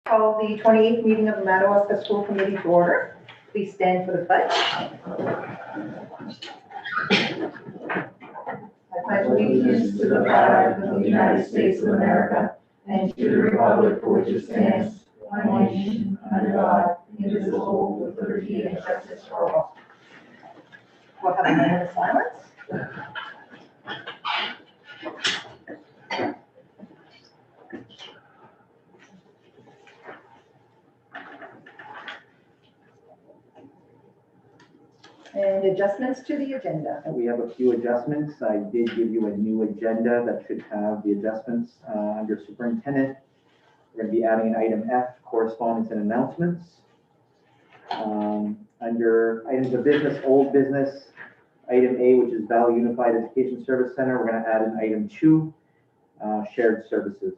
Call the 28th meeting of the Madawaska School Committee to order. Please stand for the pledge. I pledge allegiance to the flag of the United States of America and to the republic for which it stands, one nation, under God, indivisible, with liberty and justice for all. We'll have a moment of silence. And adjustments to the agenda. We have a few adjustments. I did give you a new agenda that should have the adjustments under superintendent. We're going to be adding an item F, correspondence and announcements. Under items of business, old business, item A, which is Valley Unified Education Service Center, we're going to add an item 2, shared services.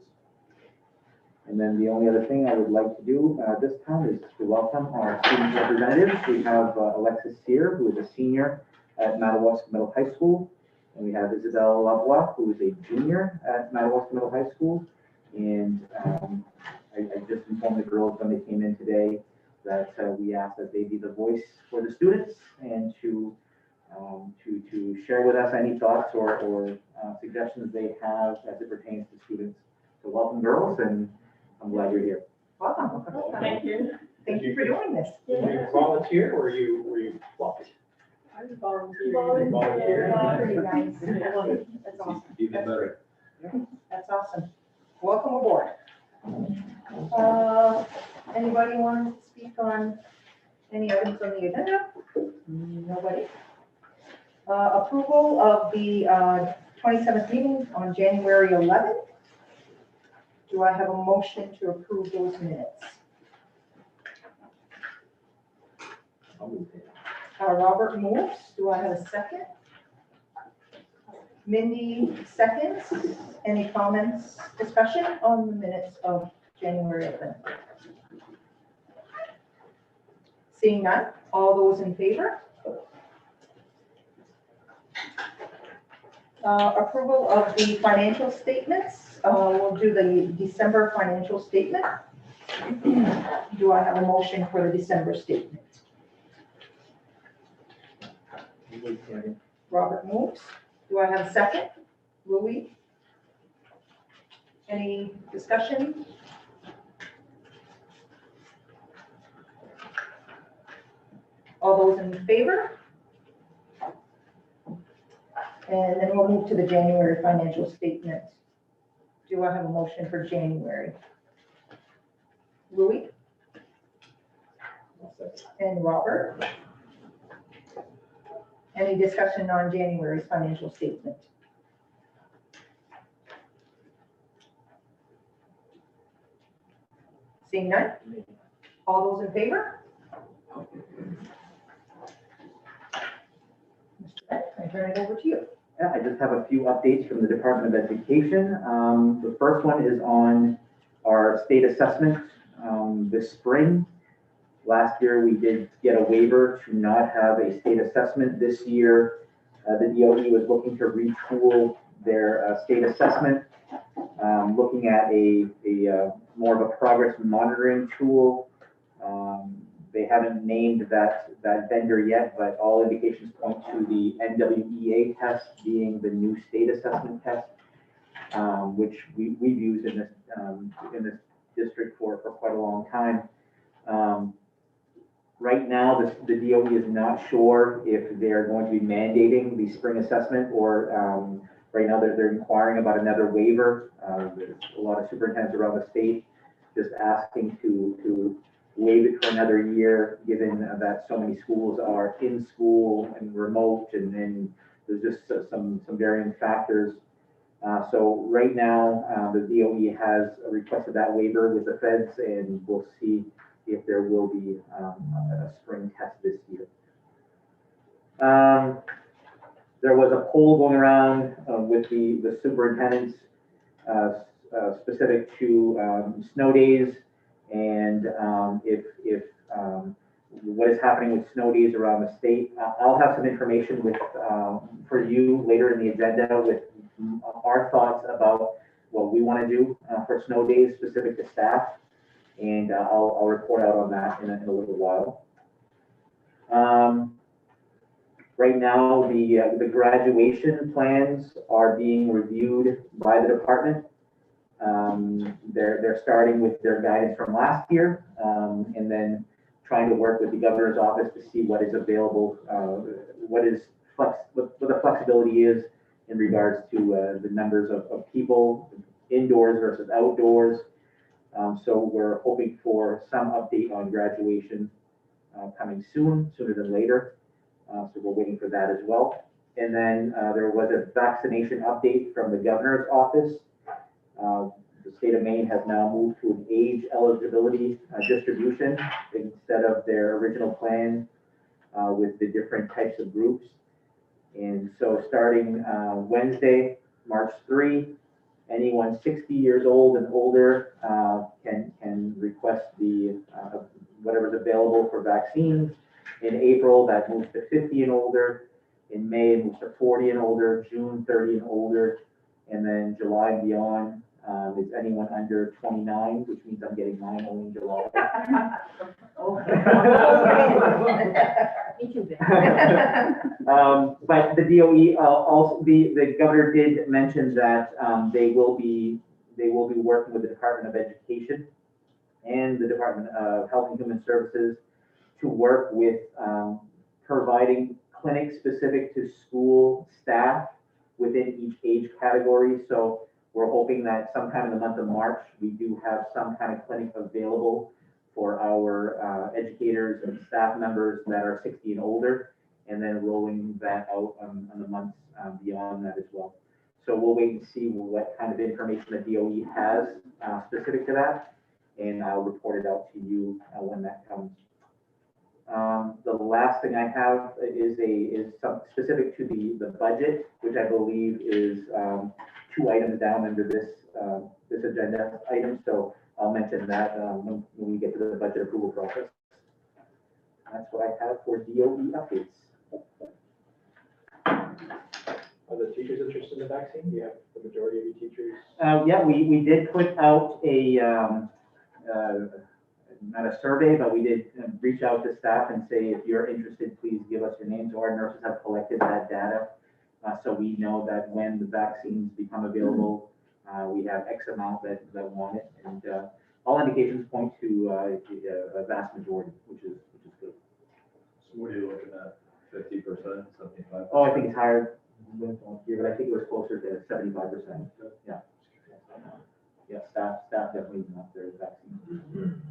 And then the only other thing I would like to do this time is to welcome our student representatives. We have Alexis Sear, who is a senior at Madawaska Middle High School. And we have Isabel Lavoie, who is a junior at Madawaska Middle High School. And I just informed the girls when they came in today that we asked that they be the voice for the students and to share with us any thoughts or suggestions they have as it pertains to students. So welcome, girls, and I'm glad you're here. Welcome. Thank you. Thank you for doing this. Were you volunteer or were you plucked? I was volunteering. Volunteer. Pretty nice. That's awesome. Even better. That's awesome. Welcome aboard. Anybody want to speak on any items on the agenda? Nobody. Approval of the 27th meeting on January 11th. Do I have a motion to approve those minutes? Robert moves. Do I have a second? Mindy seconds. Any comments, discussion on the minutes of January 11th? Seeing none, all those in favor? Approval of the financial statements. We'll do the December financial statement. Do I have a motion for the December statement? Robert moves. Do I have a second? Louis? Any discussion? All those in favor? And then we'll move to the January financial statement. Do I have a motion for January? Louis? And Robert? Any discussion on January's financial statement? Seeing none? All those in favor? Mr. Bennett, I turn it over to you. Yeah, I just have a few updates from the Department of Education. The first one is on our state assessment this spring. Last year, we did get a waiver to not have a state assessment. This year, the DOE was looking to retool their state assessment, looking at a more of a progress monitoring tool. They haven't named that vendor yet, but all indications point to the NWEA test being the new state assessment test, which we've used in this district for quite a long time. Right now, the DOE is not sure if they're going to be mandating the spring assessment or right now they're inquiring about another waiver. There's a lot of superintendents around the state just asking to waive it for another year, given that so many schools are in school and remote, and then there's just some varying factors. So right now, the DOE has requested that waiver with the feds, and we'll see if there will be a spring test this year. There was a poll going around with the superintendents specific to snow days and if what is happening with snow days around the state. I'll have some information with for you later in the agenda with our thoughts about what we want to do for snow days specific to staff, and I'll report out on that in a little while. Right now, the graduation plans are being reviewed by the department. They're starting with their guidance from last year, and then trying to work with the governor's office to see what is available, what the flexibility is in regards to the numbers of people, indoors versus outdoors. So we're hoping for some update on graduation coming sooner than later. So we're waiting for that as well. And then there was a vaccination update from the governor's office. The state of Maine has now moved to an age eligibility distribution instead of their original plan with the different types of groups. And so starting Wednesday, March 3, anyone 60 years old and older can request the whatever's available for vaccines. In April, that moves to 50 and older. In May, it moves to 40 and older. June, 30 and older. And then July and beyond is anyone under 29, which means I'm getting mine only in July. Me too, Ben. But the DOE also, the governor did mention that they will be working with the Department of Education and the Department of Health and Human Services to work with providing clinics specific to school staff within each age category. So we're hoping that sometime in the month of March, we do have some kind of clinic available for our educators and staff members that are 60 and older, and then rolling that out on the months beyond that as well. So we'll wait and see what kind of information the DOE has specific to that, and I'll report it out to you when that comes. The last thing I have is some specific to the budget, which I believe is 2 items down under this agenda item. So I'll mention that when we get to the budget approval process. That's what I have for DOE updates. Are the teachers interested in the vaccine? Do you have the majority of your teachers? Yeah, we did put out not a survey, but we did reach out to staff and say, if you're interested, please give us your name. So our nurses have collected that data. So we know that when the vaccines become available, we have X amount that want it. And all indications point to a vast majority, which is good. So what are you looking at, 50%, 75%? Oh, I think it's higher here, but I think it was closer to 75%. Yeah. Yeah, staff definitely enough their vaccine.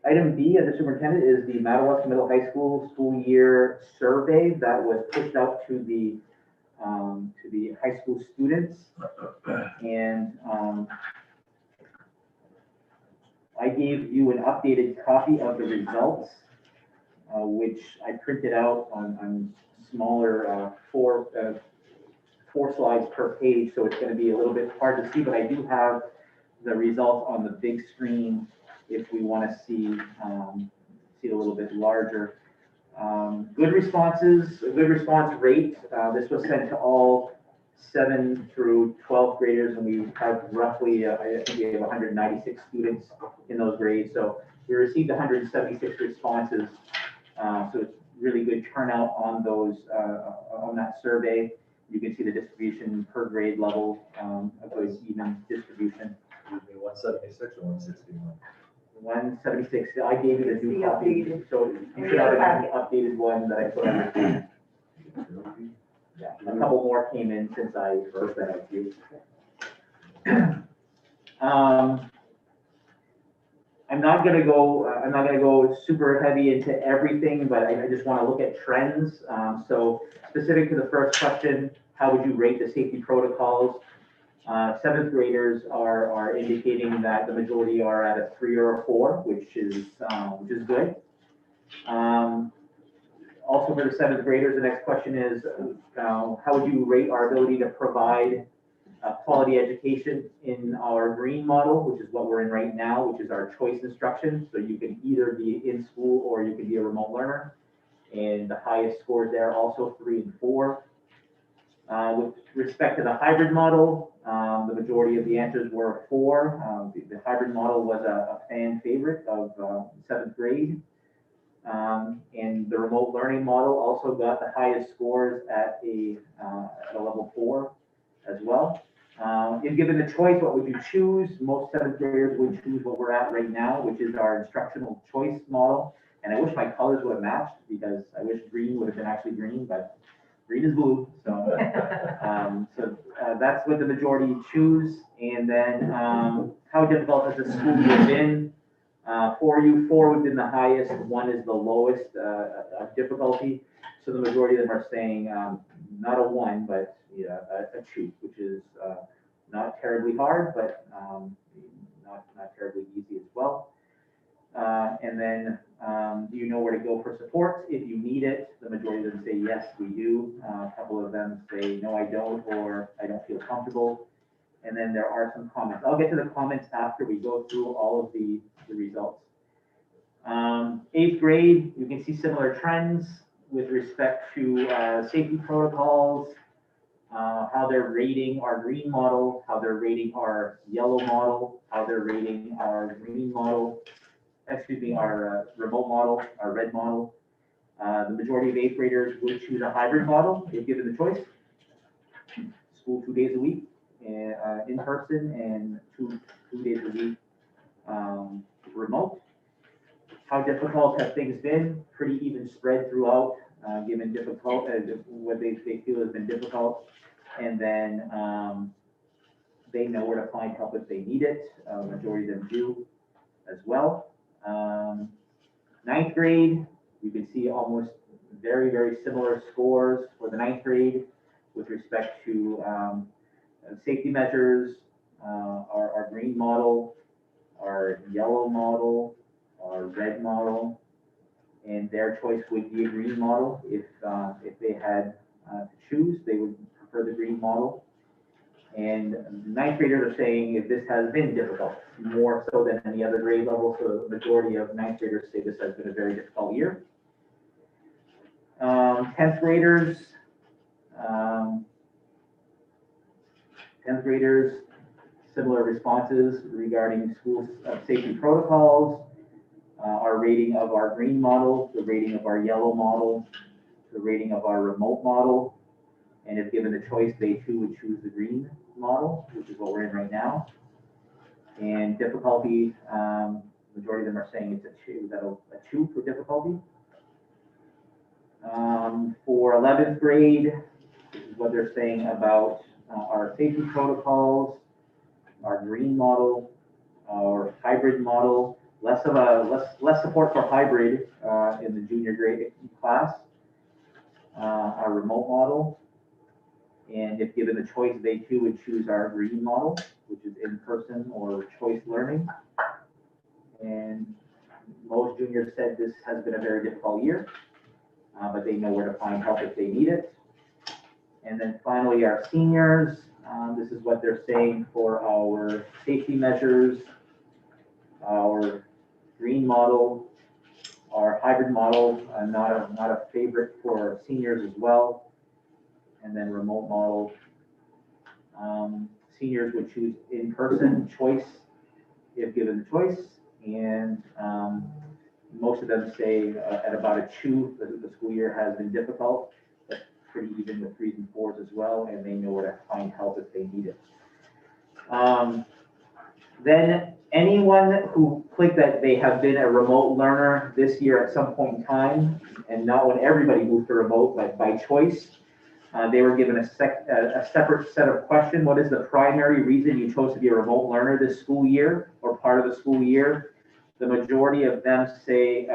Item B as the superintendent is the Madawaska Middle High School school year survey that was pushed out to the to the high school students. And I gave you an updated copy of the results, which I printed out on smaller four slides per page, so it's going to be a little bit hard to see, but I do have the results on the big screen if we want to see it a little bit larger. Good responses, a good response rate. This was sent to all 7 through 12 graders, and we have roughly, I think we have 196 students in those grades. So we received 176 responses. So it's really good turnout on those, on that survey. You can see the distribution per grade level, a good even distribution. 176 or 161? 176, I gave you the new The copy, updated. so you should have an updated one that I put on the Yeah, a couple more came in since I first sent out to you. I'm not gonna go super heavy into everything, but I just want to look at trends. So specific to the first question, how would you rate the safety protocols? 7th graders are indicating that the majority are at a 3 or a 4, which is good. Also for the 7th graders, the next question is, how would you rate our ability to provide quality education in our green model, which is what we're in right now, which is our choice instruction. So you can either be in school or you can be a remote learner. And the highest scores there also 3 and 4. With respect to the hybrid model, the majority of the answers were 4. The hybrid model was a fan favorite of 7th grade. And the remote learning model also got the highest scores at a level 4 as well. If given the choice, what would you choose? Most 7th graders would choose what we're at right now, which is our instructional choice model. And I wish my colors would have matched, because I wish green would have been actually green, but green is blue. So, that's what the majority choose. And then how difficult has the school year been? For you, 4 would have been the highest, 1 is the lowest of difficulty. So the majority of them are saying not a 1, but yeah, a 2, which is not terribly hard, but not terribly easy as well. And then, do you know where to go for support if you need it? The majority of them say yes, we do. A couple of them say no, I don't, or I don't feel comfortable. And then there are some comments. I'll get to the comments after we go through all of the results. 8th grade, you can see similar trends with respect to safety protocols, how they're rating our green model, how they're rating our yellow model, how they're rating our green model, our remote model, our red model. The majority of 8th graders would choose a hybrid model if given the choice. School 2 days a week, in person, and two days a week remote. How difficult have things been? Pretty even spread throughout, given what they feel has been difficult. And then they know where to find help if they need it. Majority of them do as well. 9th grade, you can see almost very, very similar scores for the 9th grade with respect to safety measures, our green model, our yellow model, our red model, and their choice would be a green model. If they had to choose, they would prefer the green model. And 9th graders are saying if this has been difficult, more so than any other grade level. So the majority of 9th graders say this has been a very difficult year. 10th graders, 10th graders, similar responses regarding school safety protocols, our rating of our green model, the rating of our yellow model, the rating of our remote model. And if given the choice, they too would choose the green model, which is what we're in right now. And difficulty, majority of them are saying it's a 2 for difficulty. For 11th grade, this is what they're saying about our safety protocols, our green model, our hybrid model, less support for hybrid in the junior grade class, our remote model, And if given the choice, they too would choose our green model, which is in-person or choice learning. And most juniors said this has been a very difficult year, but they know where to find help if they need it. And then finally, our seniors, this is what they're saying for our safety measures, our green model, our hybrid model, not a favorite for seniors as well. And then remote model. Seniors would choose in-person choice if given the choice. And most of them say at about a 2, the school year has been difficult, but pretty even with 3s and 4s as well, and they know where to find help if they need it. Then anyone who clicked that they have been a remote learner this year at some point in time, and not when everybody moved to remote, but by choice, they were given a separate set of questions. What is the primary reason you chose to be a remote learner this school year or part of the school year? The majority of them say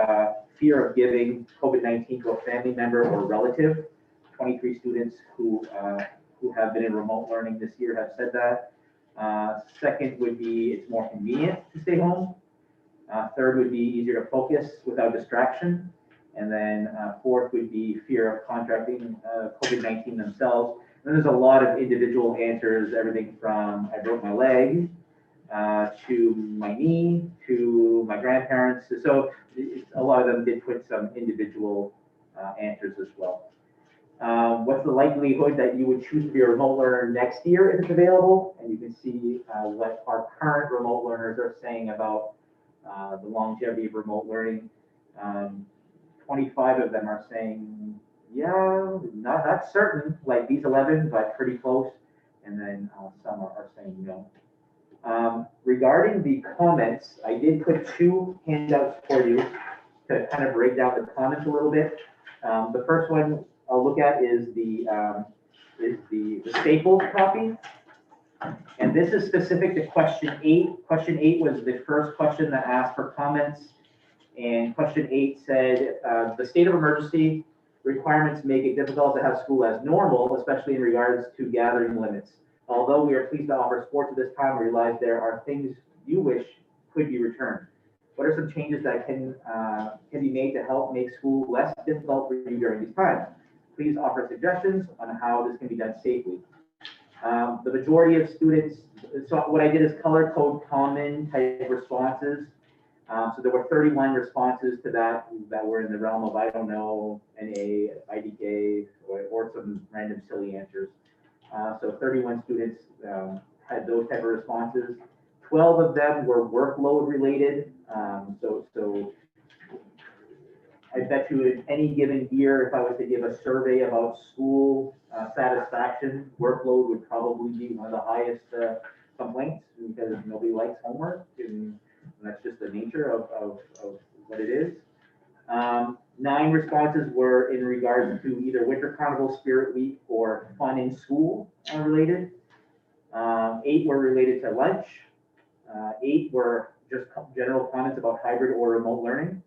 fear of giving COVID-19 to a family member or relative. 23 students who have been in remote learning this year have said that. Second would be it's more convenient to stay home. Third would be easier to focus without distraction. And then fourth would be fear of contracting COVID-19 themselves. And there's a lot of individual answers, everything from I broke my leg to my knee to my grandparents. So a lot of them did put some individual answers as well. What's the likelihood that you would choose to be a remote learner next year if it's available? And you can see what our current remote learners are saying about the longevity of remote learning. 25 of them are saying, yeah, not certain, like these 11, but pretty close. And then some are saying no. Regarding the comments, I did put 2 handouts for you to kind of break down the comments a little bit. The first one I'll look at is the stapled copy. And this is specific to question 8. Question 8 was the first question that asked for comments. And question 8 said, the state of emergency requirements make it difficult to have school as normal, especially in regards to gathering limits. Although we are pleased to offer sports at this time, we realize there are things you wish could be returned. What are some changes that can be made to help make school less difficult for you during these times? Please offer suggestions on how this can be done safely. The majority of students, so what I did is color code common type responses. So there were 31 responses to that were in the realm of, I don't know, NA, IDK, or some random silly answers. So 31 students had those type of responses. 12 of them were workload related. So I bet you in any given year, if I was to give a survey about school satisfaction, workload would probably be one of the highest complaints because nobody likes homework. And that's just the nature of what it is. 9 responses were in regards to either Winter Carnival, Spirit Week, or fun in school related. 8 were related to lunch. 8 were just general comments about hybrid or remote learning.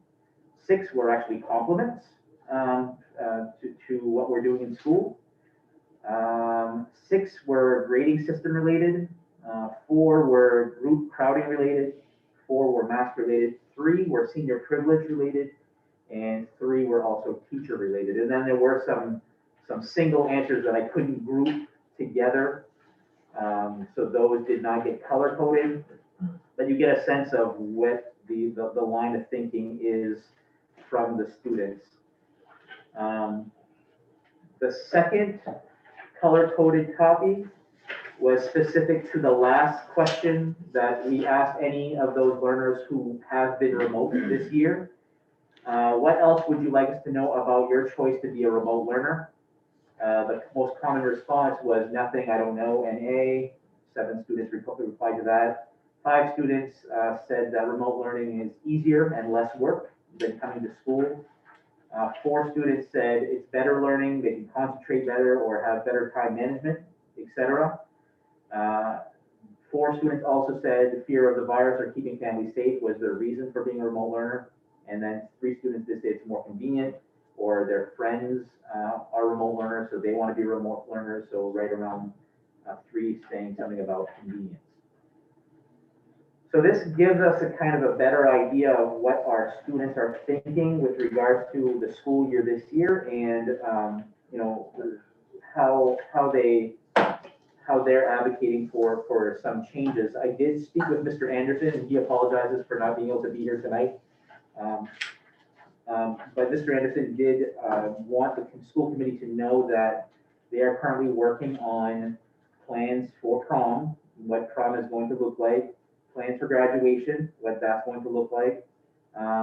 6 were actually compliments to what we're doing in school. 6 were grading system related. 4 were group crowding related. 4 were mask related. 3 were senior privilege related. And 3 were also teacher related. And then there were some single answers that I couldn't group together. So those did not get color coded, but you get a sense of what the line of thinking is from the students. The second color-coded copy was specific to the last question that we asked any of those learners who have been remote this year. What else would you like us to know about your choice to be a remote learner? The most common response was nothing, I don't know, NA. 7 students replied to that. 5 students said that remote learning is easier and less work than coming to school. 4 students said it's better learning, they can concentrate better or have better time management, etc. 4 students also said the fear of the virus or keeping families safe was their reason for being a remote learner. And then 3 students did say it's more convenient. or their friends are remote learners, so they want to be remote learners. So right around 3, saying something about convenience. So this gives us a kind of a better idea of what our students are thinking with regards to the school year this year, and you know, how they're advocating for some changes. I did speak with Mr. Anderson, and he apologizes for not being able to be here tonight. But Mr. Anderson did want the school committee to know that they are currently working on plans for prom, what prom is going to look like, plans for graduation, what that's going to look like.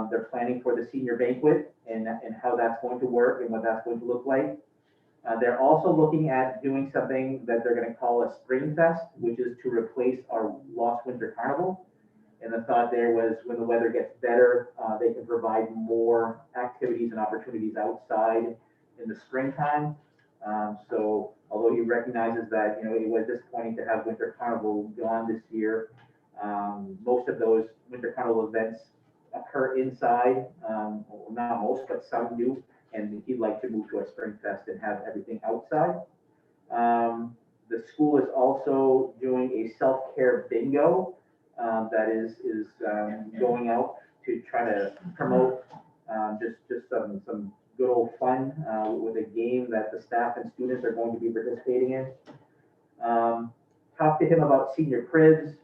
They're planning for the senior banquet and how that's going to work and what that's going to look like. They're also looking at doing something that they're going to call a Spring Fest, which is to replace our lost winter carnival. And the thought there was when the weather gets better, they can provide more activities and opportunities outside in the springtime. So although he recognizes that, you know, it was disappointing to have winter carnival gone this year, most of those winter carnival events occur inside, well, not most, but some do. And he'd like to move to a Spring Fest and have everything outside. The school is also doing a self-care bingo that is going out to try to promote just some good old fun with a game that the staff and students are going to be participating in. Talked to him about senior cribs,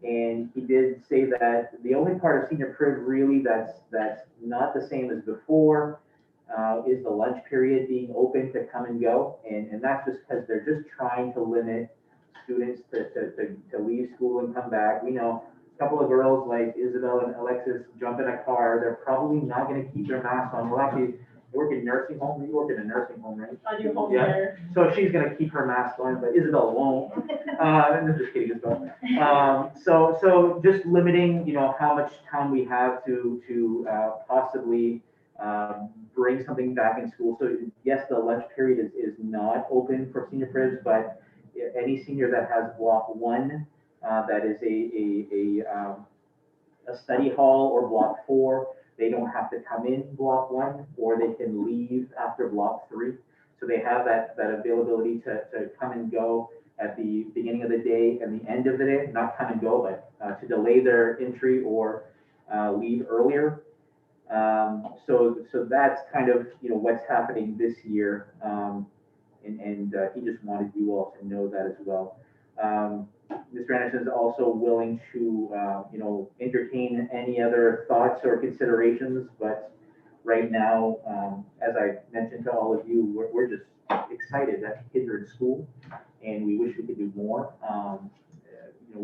and he did say that the only part of senior crib really that's not the same as before is the lunch period being open to come and go. And that's just because they're just trying to limit students to leave school and come back. We know a couple of girls like Isabel and Alexis jump in a car, they're probably not going to keep their mask on. Well, actually, they work in nursing home. You work in a nursing home, right? I do home Yeah. care. So she's going to keep her mask on, but Isabel won't. I'm just kidding, Isabel. So just limiting, you know, how much time we have to possibly bring something back in school. So yes, the lunch period is not open for senior cribs, but any senior that has block 1, that is a study hall, or block 4, they don't have to come in block 1, or they can leave after block 3. So they have that availability to come and go at the beginning of the day and the end of the day, not come and go, but to delay their entry or leave earlier. So that's kind of, you know, what's happening this year. And he just wanted you all to know that as well. Mr. Anderson is also willing to, you know, entertain any other thoughts or considerations, but right now, as I mentioned to all of you, we're just excited that kids are in school, and we wish we could do more. You know,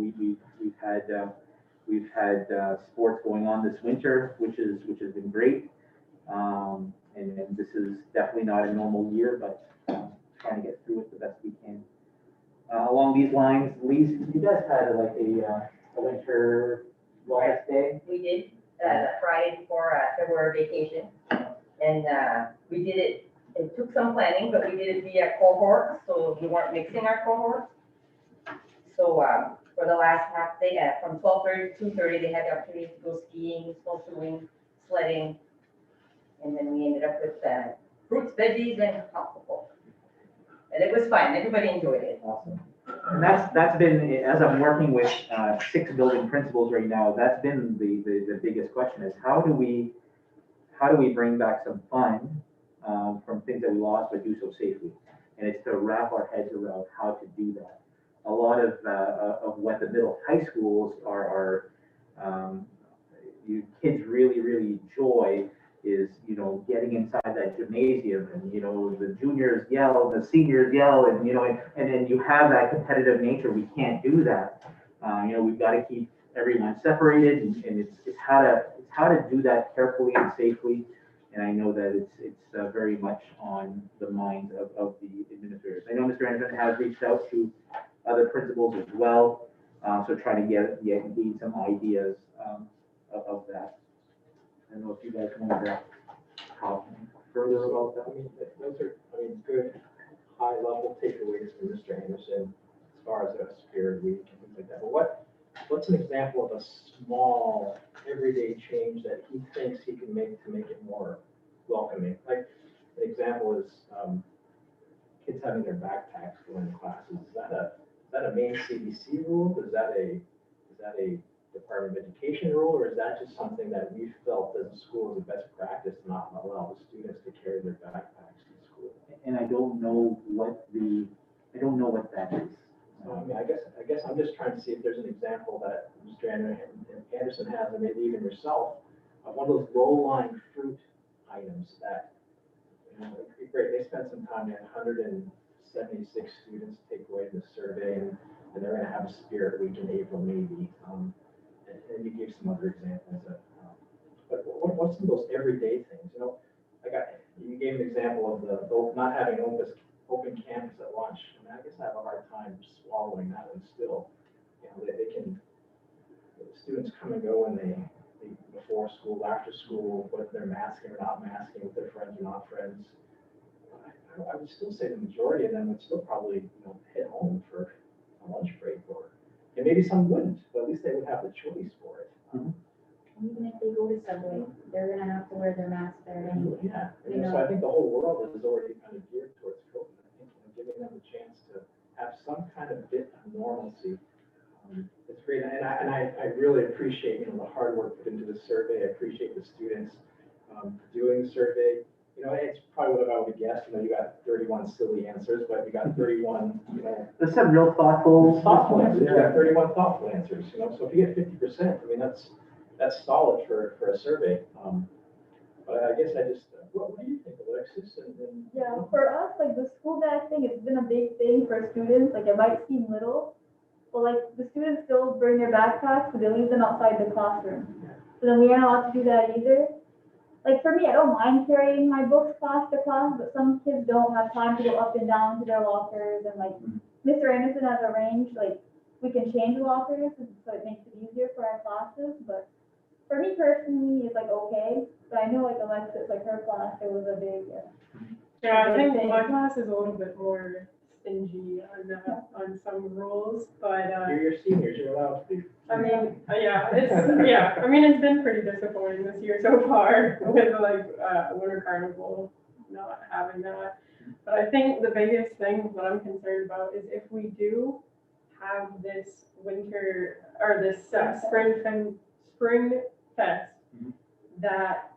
we've had sports going on this winter, which has been great. And this is definitely not a normal year, but trying to get through it the best we can. Along these lines, Lise, you guys had like a winter wellness day? We did, Friday before February vacation. And we did it took some planning, but we did it via cohort, so we weren't mixing our cohorts. So for the last half day, from 12:30 to 2:30, they had the opportunity to go skiing, snowshoeing, sledding. And then we ended up with fruits, veggies, and hot cocoa. And it was fun, everybody enjoyed it. Awesome. And that's been, as I'm working with 6 building principals right now, that's been the biggest question is how do we bring back some fun from things that we lost, but do so safely? And it's to wrap our heads around how to do that. A lot of what the middle high schools are you kids really enjoy is, you know, getting inside that gymnasium, and, you know, the juniors yell, the seniors yell, and, you know, and then you have that competitive nature. We can't do that. You know, we've got to keep everyone separated, and it's how to do that carefully and safely. And I know that it's very much on the minds of the administrators. I know Mr. Anderson has reached out to other principals as well, so trying to get some ideas of that. I don't know if you guys want to talk further about that. I mean, those are, good high-level takeaways from Mr. Anderson as far as a spirit week and things like that. But what's an example of a small, everyday change that he thinks he can make to make it more welcoming. Like, an example is, kids having their backpacks going to classes. Is that a main CDC rule? Is that a Department of Education rule, or is that just something that we felt as a school as a best practice to not allow the students to carry their backpacks to school? And I don't know what that is. So, I mean, I guess I'm just trying to see if there's an example that Mr. Anderson has, or maybe even yourself, of one of those low-lying fruit items that, you know, great, they spent some time, they had 176 students take away the survey, and they're gonna have a spirit week in April maybe. And you gave some other examples of, but what's some of those everyday things, you know? You gave an example of the not having open campus at lunch. I mean, I guess I have a hard time swallowing that one still. You know, the students come and go and they before school, after school, whether they're masking or not masking, with their friends or not friends. I would still say the majority of them would still probably, you know, head home for a lunch break, and maybe some wouldn't, but at least they would have the choice for it. Even if they go to Subway, they're gonna have to wear their mask there anyway. Yeah, You and so I think the whole world is already kind of geared towards COVID. I think, you know, giving them a chance to have some kind of bit of normalcy. It's great, and I really appreciate, you know, the hard work put into the survey. I appreciate the students doing the survey. You know, it's probably what I would have guessed. You know, you got 31 silly answers, but you got 31, you know, There's some real thoughtful answers. You Yeah. got 31 thoughtful answers. You know, so if you get 50%, I mean, that's solid for a survey. But I guess what do you think, Alexis? And Yeah, for us, like the school bag thing, it's been a big thing for students. Like it might seem little, but like the students still bring their backpacks, so they leave them outside the classroom. So then we aren't allowed to do that either. Like for me, I don't mind carrying my books class to class, but some kids don't have time to go up and down to their lockers. And like Mr. Anderson has arranged, like we can change lockers, so it makes it easier for our classes. But for me personally, it's like okay. But I know like Alexis, like her class, it was a big. Yeah, I think my class is a little bit more stingy on some rules, but you're seniors, you're allowed to be. I mean, I mean, it's been pretty disappointing this year so far with like Winter Carnival not having that. But I think the biggest thing that I'm concerned about is if we do have this winter or this spring fest, that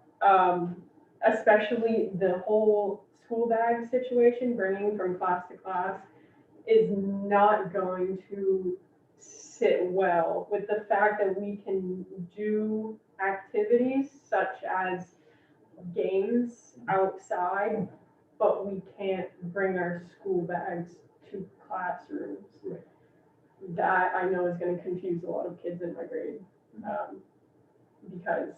especially the whole school bag situation, bringing from class to class, is not going to sit well with the fact that we can do activities such as games outside, but we can't bring our school bags to classrooms. Right. That I know is going to confuse a lot of kids in my grade, because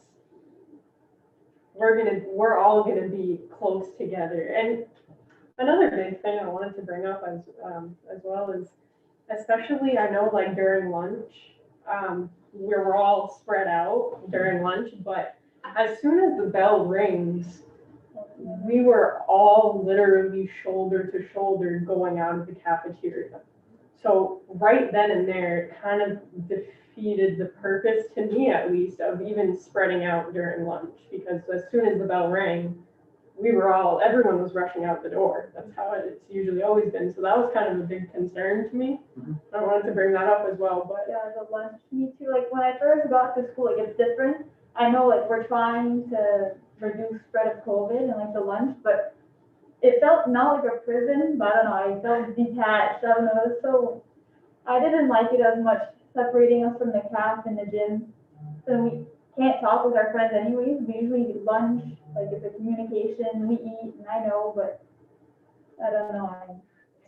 we're all gonna be close together. And another big thing I wanted to bring up as well is, especially I know like during lunch, we're all spread out during lunch, but as soon as the bell rings, we were all literally shoulder to shoulder going out of the cafeteria. So right then and there, it kind of defeated the purpose, to me at least, of even spreading out during lunch, because as soon as the bell rang, everyone was rushing out the door. That's how it's usually always been. So that was kind of a big concern to me. I wanted to bring that up as well, but Yeah, the lunch, me too. Like when I first got to school, like it's different. I know like we're trying to reduce spread of COVID and like the lunch, but it felt not like a prison, but I don't know, I felt detached. I don't know, so I didn't like it as much, separating us from the caf and the gym. So we can't talk with our friends anyways. We usually lunch, like it's a communication, we eat, and I know, but I don't know.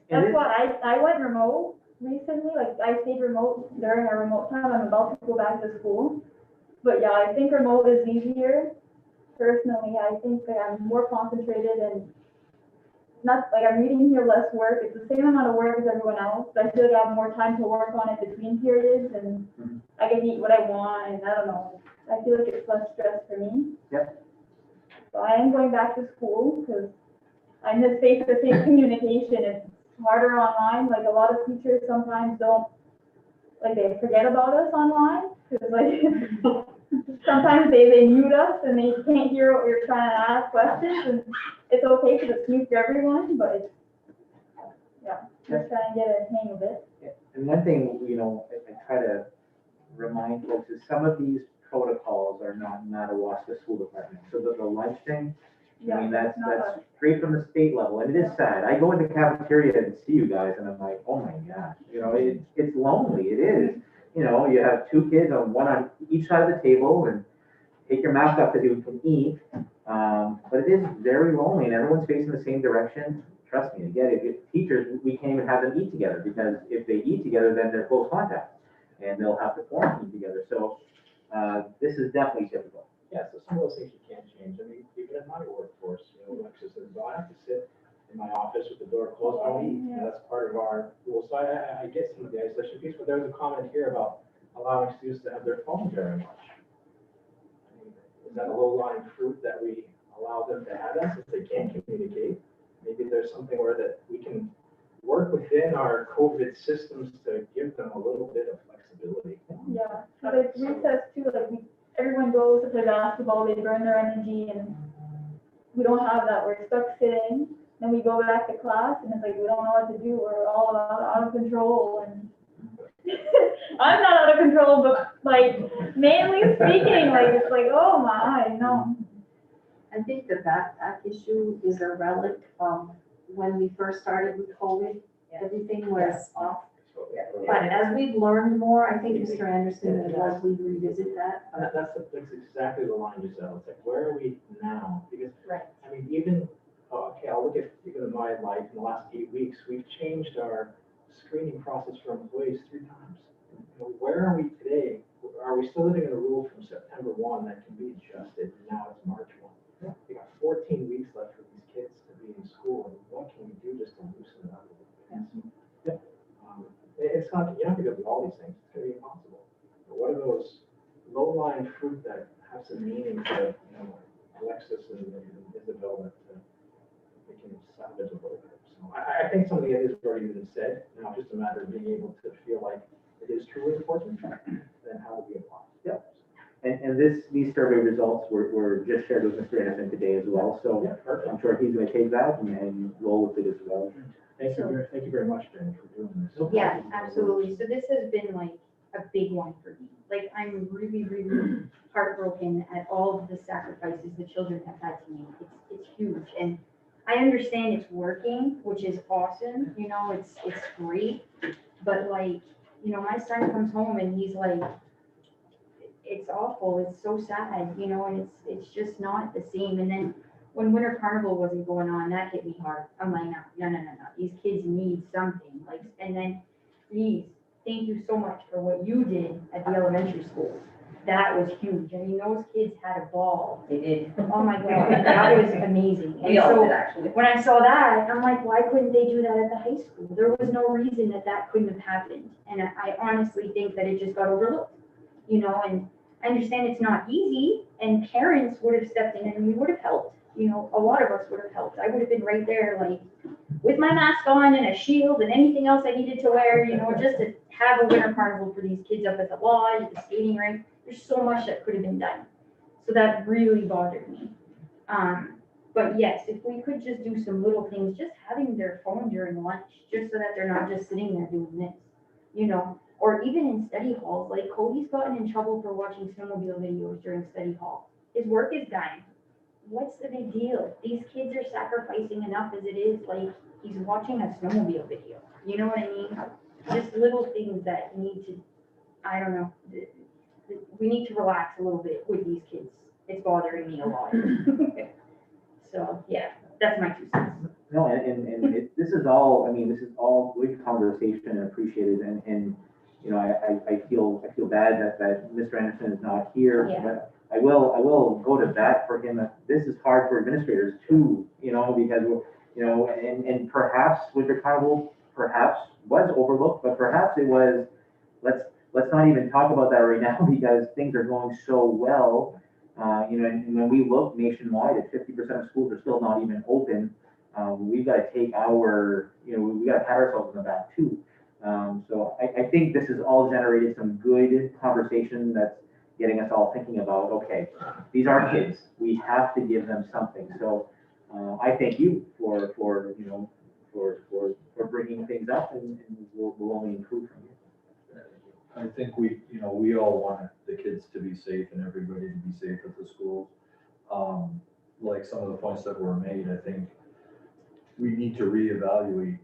That's why I went remote recently. Like I stayed remote during our remote time. I'm about to go back to school. But yeah, I think remote is easier. Personally, I think that I'm more concentrated and not like I'm reading here less work. It's the same amount of work as everyone else, but I feel like I have more time to work on it between periods, and I can eat what I want, and I don't know. I feel like it's less stress for me. Yep. So I am going back to school because I miss face-to-face communication. It's harder online. Like a lot of teachers sometimes don't, like they forget about us online because like sometimes they mute us and they can't hear what we're trying to ask questions, and it's okay because it's new for everyone, but it's, yeah, just trying to get a hang of it. And one thing, I try to remind folks is some of these protocols are not Madawaska School Department. So the lunch thing, I mean, that's straight from the state level, and it is sad. I go in the cafeteria and see you guys, and I'm like, oh my gosh, it's lonely, it is. You have two kids one on each side of the table, and take your mask off so you can eat. But it is very lonely, and everyone's facing the same direction. Trust me, again, if teachers, we can't even have them eat together, because if they eat together, then they're close contact, and they'll have to quarantine together. So this is definitely difficult. Yeah, so some of those things you can't change. I mean, even in my workforce, Alexis says, well, I have to sit in my office with the door closed. I don't eat. That's part of our rules. So I get some of the isolation piece, but there was a comment here about allowing students to have their phone during lunch. I mean, is that a low-lying fruit that we allow them to have that since they can't communicate? Maybe there's something where that we can work within our COVID systems to give them a little bit of flexibility. Yeah, but it's recess too, everyone goes to play basketball, they burn their energy, and we don't have that, we're stuck sitting, then we go back to class, and it's like, we don't know what to do, we're all out of control, and I'm not out of control, but mainly speaking, it's like, oh my, no. I think the backpack issue is a relic of when we first started with COVID. Everything was off. But as we've learned more, I think Mr. Anderson would likely revisit that. That's exactly the line you said. It's like, where are we now? Because, Right. I mean, even, I'll look at even in my life in the last 8 weeks, we've changed our screening process for employees 3 times. Where are we today? Are we still living in a rule from September 1 that can be adjusted? Now it's March 1. We got 14 weeks left for these kids to be in school, and what can we do just to loosen it up a little bit? It's not, you're not going to do all these things. It's going to be impossible. But what are those low-lying fruit that have some meaning to, Alexis and Isabel that we can salvage a little bit? So I think some of the ideas have already been said. Now it's just a matter of being able to feel like it is truly important, then how will we apply? Yep. And these survey results were just shared with Mr. Anderson today as well. So Perfect. I'm sure he's going to take that and roll with it as well. Thank you very much, Ben, for doing this. Yeah, absolutely. So this has been a big one for me. I'm really, really heartbroken at all of the sacrifices the children have had to make. It's huge. And I understand it's working, which is awesome. It's great. But my son comes home and he's like, it's awful. It's so sad, and it's just not the same. And then when Winter Carnival wasn't going on, that hit me hard. I'm like, no. These kids need something. And then, please, thank you so much for what you did at the elementary school. That was huge. I mean, those kids had a ball. They did. Oh my God, that was amazing. And We all so did, actually. when I saw that, I'm like, why couldn't they do that at the high school? There was no reason that couldn't have happened. And I honestly think that it just got overlooked, and I understand it's not easy, and parents would have stepped in and we would have helped. A lot of us would have helped. I would have been right there, with my mask on and a shield and anything else I needed to wear, just to have a winter carnival for these kids up at the lodge, at the skating rink. There's so much that could have been done. So that really bothered me. But yes, if we could just do some little things, just having their phone during lunch, just so that they're not just sitting there doing this, or even in study halls. Cody's gotten in trouble for watching snowmobile videos during study hall. His work is done. What's the big deal? These kids are sacrificing enough as it is. He's watching a snowmobile video. You know what I mean? Just little things that need to, I don't know. We need to relax a little bit with these kids. It's bothering me a lot. So yeah, that's my 2 cents. No, and this is all good conversation and appreciated, and I feel bad that Mr. Anderson is not here. Yeah. But I will go to bat for him. This is hard for administrators too, because and perhaps Winter Carnival was overlooked, but perhaps it was, let's not even talk about that right now because things are going so well. And when we look nationwide at 50% of schools are still not even open, we've got to take we got to pat ourselves on the back too. So I think this has all generated some good conversation that's getting us all thinking about, okay, these are kids, we have to give them something. So I thank you for bringing things up, and we'll only improve from here. I think we all want the kids to be safe and everybody to be safe at the schools. Like some of the points that were made, I think we need to reevaluate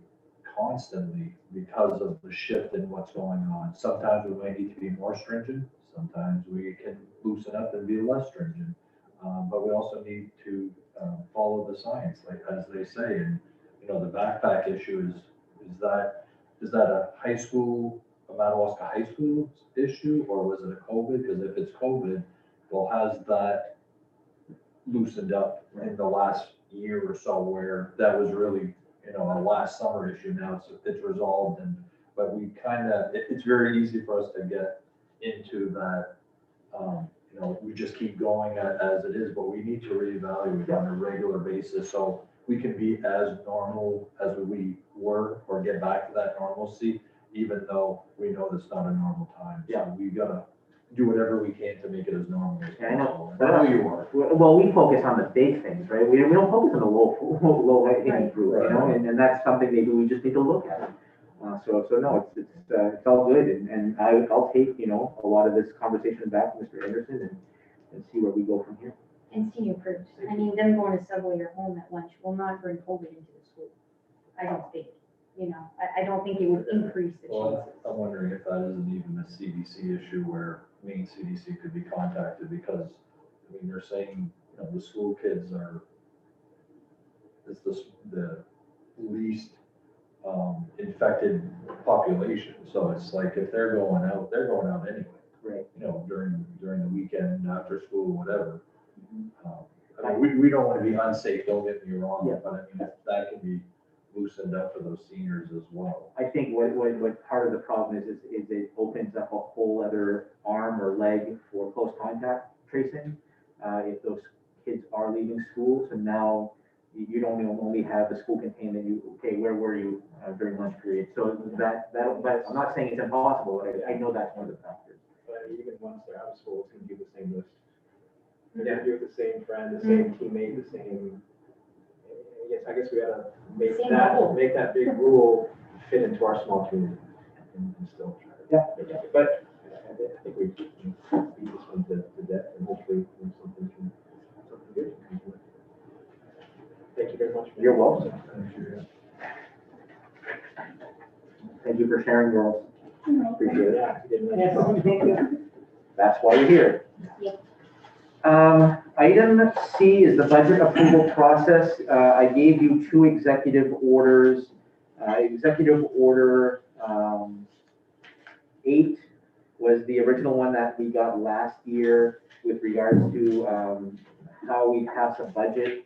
constantly because of the shift in what's going on. Sometimes we might need to be more stringent, sometimes we can loosen up and be less stringent. But we also need to follow the science, like as they say. And the backpack issue is that a high school, a Madawaska high school issue, or was it a COVID? Because if it's COVID, well, has that loosened up in the last year or so, where that was really a last summer issue. Now it's resolved, but we it's very easy for us to get into that. We just keep going as it is, but we need to reevaluate on a regular basis so we can be as normal as we were, or get back to that normalcy, even though we know that's not a normal time. Yeah. So we gotta do whatever we can to make it as normal as Yeah, I know. possible. I know you are. Well, we focus on the big things, right? We don't focus on the low hanging fruit, and that's something maybe we just need to look at. So no, it's all good, and I'll take, a lot of this conversation back to Mr. Anderson and see where we go from here. And senior fruit. I mean, them going to Subway or home at lunch will not bring COVID into the school. I don't think, I don't think it would increase the chances. Well, I'm wondering if that isn't even a CDC issue where Maine CDC could be contacted, because, they're saying, the school kids is the least infected population. So it's like, if they're going out anyway. Right. During the weekend, after school, whatever. We don't want to be unsafe, don't get me wrong, Yeah. but that can be loosened up for those seniors as well. I think what part of the problem is it opens up a whole other arm or leg for close contact tracing. If those kids are leaving school, so now you don't only have the school containment, where were you during lunch period? So but I'm not saying it's impossible, but I know that's one of the factors. But even once they're out of school, it's gonna be the same list. They're gonna be with the same friend, the same teammate, the same. I guess we gotta make that big rule fit into our small community and still try to. Yeah. Make it. But I think we beat this one to death, and hopefully something good can come. Thank you very much. You're welcome. Thank you for sharing, girls. Appreciate it. Yeah, you didn't. That's why you're here. Yeah. Item C is the budget approval process. I gave you 2 executive orders. Executive order 8 was the original one that we got last year with regards to how we pass a budget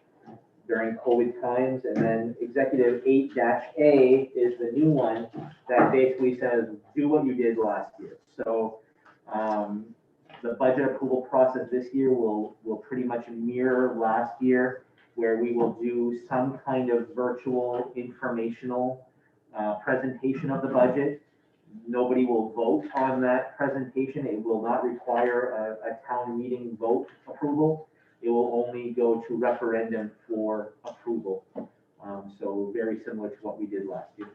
during COVID times. And then executive 8-A is the new one that basically says, do what you did last year. So the budget approval process this year will pretty much mirror last year, where we will do some kind of virtual informational presentation of the budget. Nobody will vote on that presentation. It will not require a town meeting vote approval. It will only go to referendum for approval. So very similar to what we did last year.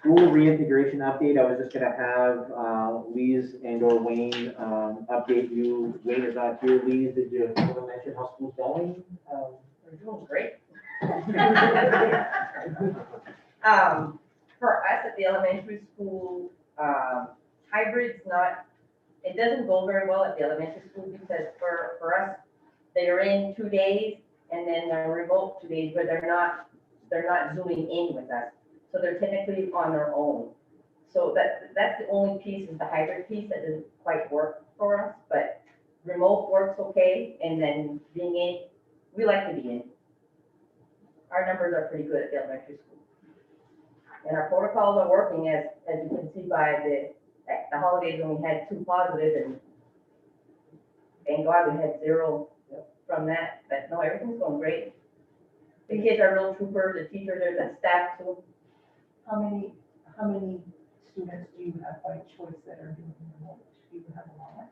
School reintegration update, I was just gonna have Lise and or Wayne update you. Wayne is not here. Lise, did you want to mention how school's going? We're doing great. For us at the elementary school, hybrid's it doesn't go very well at the elementary school, because for us, they are in 2 days and then they're remote 2 days, but they're not zooming in with us. So they're technically on their own. So that's the only piece, is the hybrid piece that doesn't quite work for us, but remote works okay. And then being in, we like to be in. Our numbers are pretty good at the elementary school. And our protocols are working, as you can see by the holidays when we had 2 positive, and thank God we had 0 from that. But no, everything's going great. The kids are real troopers, the teachers are the staff too. How many students do you have by choice that are doing remote? Do you have a lot?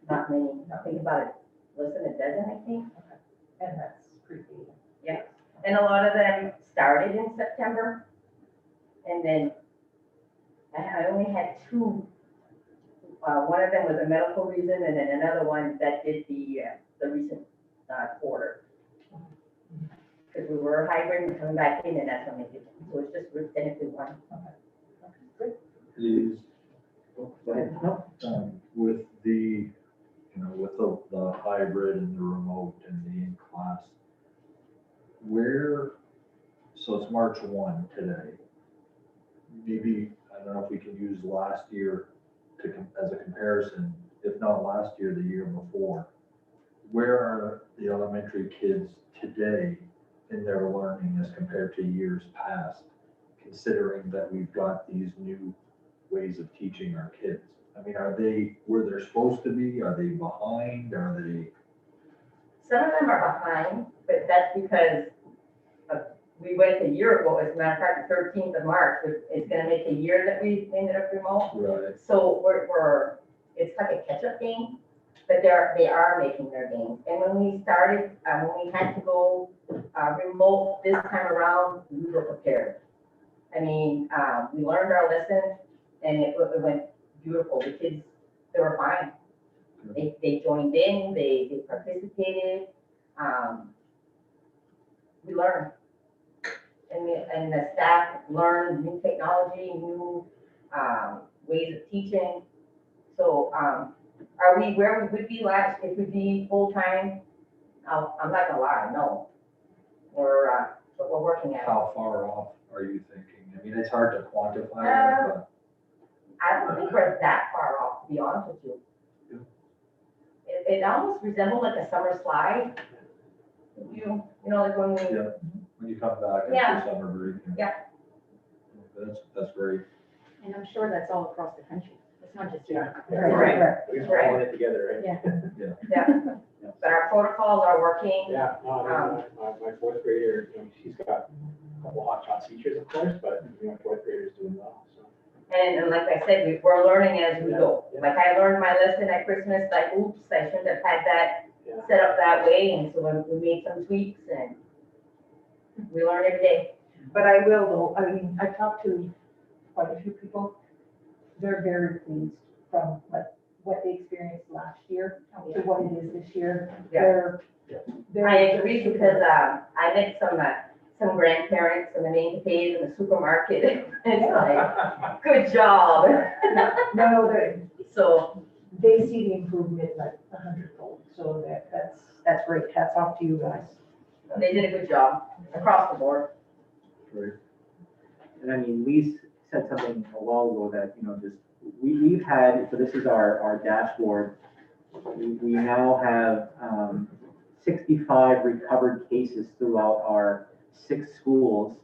Not many, think about it, less than a dozen, I think. And that's pretty big. Yeah, and a lot of them started in September. And then I only had two. One of them was a medical reason, and then another one that did the recent quarter. Because we were hybrid and coming back in, and that's when they did. So it's just technically one. Is, Go ahead. No? with the, with the hybrid and the remote and the in-class, so it's March 1 today. Maybe, I don't know if we can use last year as a comparison, if not last year, the year before. Where are the elementary kids today in their learning as compared to years past, considering that we've got these new ways of teaching our kids? I mean, are they where they're supposed to be? Are they behind? Are they? Some of them are behind, but that's because we went a year ago, as a matter of fact, the 13th of March, it's gonna make a year that we ended up remote. Right. So it's like a catch-up game, but they are making their games. And when we started, when we had to go remote this time around, we were prepared. I mean, we learned our lesson, and it went beautiful. The kids, they were fine. They joined in, they participated. We learned. And the staff learned new technology, new ways of teaching. So are we where we would be last, if we'd be full-time? I'm not gonna lie, no. But we're working at it. How far off are you thinking? I mean, it's hard to quantify that, but. I don't think we're that far off, to be honest with you. It almost resembled like a summer slide. You know, like when we. Yeah, when you come back Yeah. after summer break. Yeah. That's great. And I'm sure that's all across the country. It's not just here. Right. We just all in it together, right? Yeah, but our protocols are working. Yeah, no, I mean, my fourth grader, she's got a couple hot shot teachers, of course, but my fourth grader's doing well, so. And like I said, we're learning as we go. Yeah. Like I learned my lesson at Christmas, like, oops, I shouldn't have had that Yeah. set up that way. And so we made some tweaks and we learn every day. But I will though, I mean, I've talked to quite a few people. They're very pleased from what they experienced last year to what it is this year. Yeah. They're I agree because I met some grandparents and the main cafes in the supermarket. It's like, good job. No, So, they see the improvement like 100-fold, so that's great. Hats off to you guys. they did a good job across the board. Great. And I mean, Lise said something a while ago that, just, we've had, so this is our dashboard. We now have 65 recovered cases throughout our 6 schools.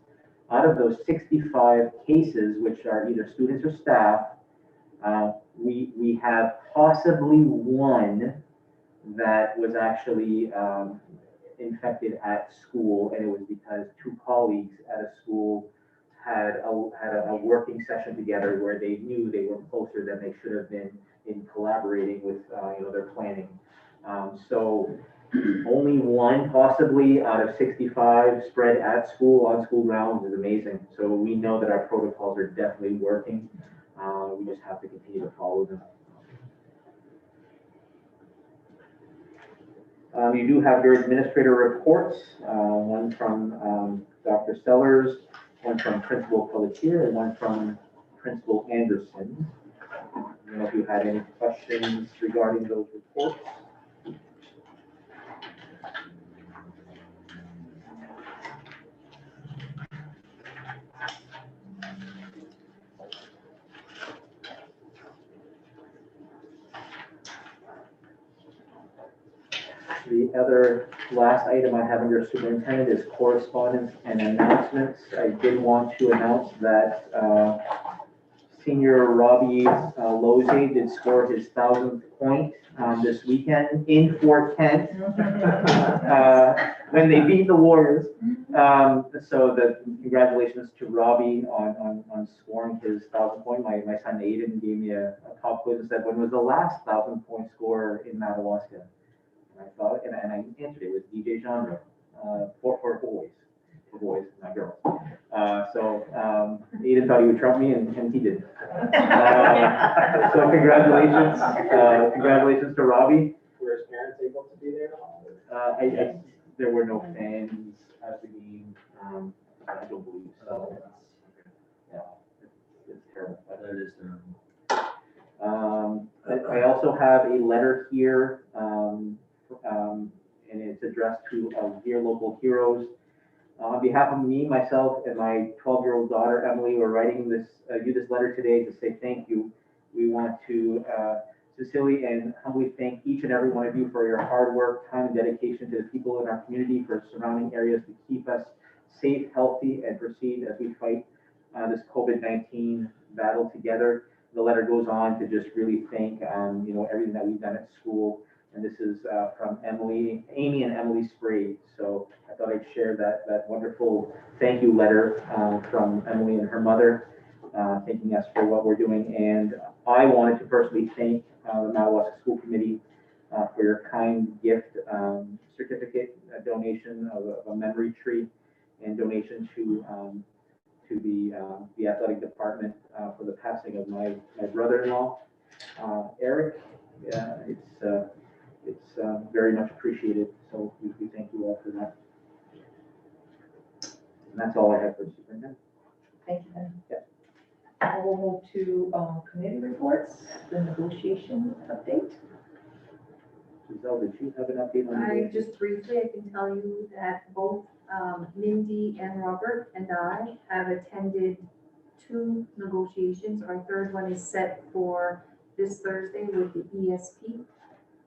Out of those 65 cases, which are either students or staff, we have possibly one that was actually infected at school, and it was because 2 colleagues at a school had a working session together where they knew they were closer than they should have been in collaborating with their planning. So only one possibly out of 65 spread at school on school grounds is amazing. So we know that our protocols are definitely working. We just have to continue to follow them. You do have your administrator reports, one from Dr. Sellers, one from Principal Pelletier, and one from Principal Anderson. I don't know if you had any questions regarding those reports. The other last item I have under superintendent is correspondence and announcements. I did want to announce that Senior Robbie Loze did score his 1,000th point this weekend in Fort Kent when they beat the Warriors. So congratulations to Robbie on scoring his 1,000 point. My son Aiden gave me a pop quiz and said, when was the last 1,000 point scorer in Madawaska? And I thought, and I answered it was DJ Genre for boys, not girls. So Aiden thought he would trump me, and he did. So congratulations to Robbie. Were his parents able to be there? There were no fans at the game. I don't believe so. Yeah, it's terrible. That is terrible. I also have a letter here, and it's addressed to dear local heroes. On behalf of me, myself, and my 12-year-old daughter, Emily, we're writing you this letter today to say thank you. We want to sincerely and humbly thank each and every one of you for your hard work, time, and dedication to the people in our community, for surrounding areas to keep us safe, healthy, and proceed as we fight this COVID-19 battle together. The letter goes on to just really thank everything that we've done at school. And this is from Amy and Emily Spray. So I thought I'd share that wonderful thank you letter from Emily and her mother, thanking us for what we're doing. And I wanted to personally thank the Madawaska School Committee for your kind gift certificate donation of a memory tree, and donation to the athletic department for the passing of my brother-in-law, Eric. It's very much appreciated, so we thank you all for that. And that's all I have for the superintendent. Thank you, Ben. Yeah. And we'll move to committee reports, the negotiation update. Giselle, did you have an update on the? Just briefly, I can tell you that both Mindy and Robert and I have attended 2 negotiations. Our third one is set for this Thursday with the ESP.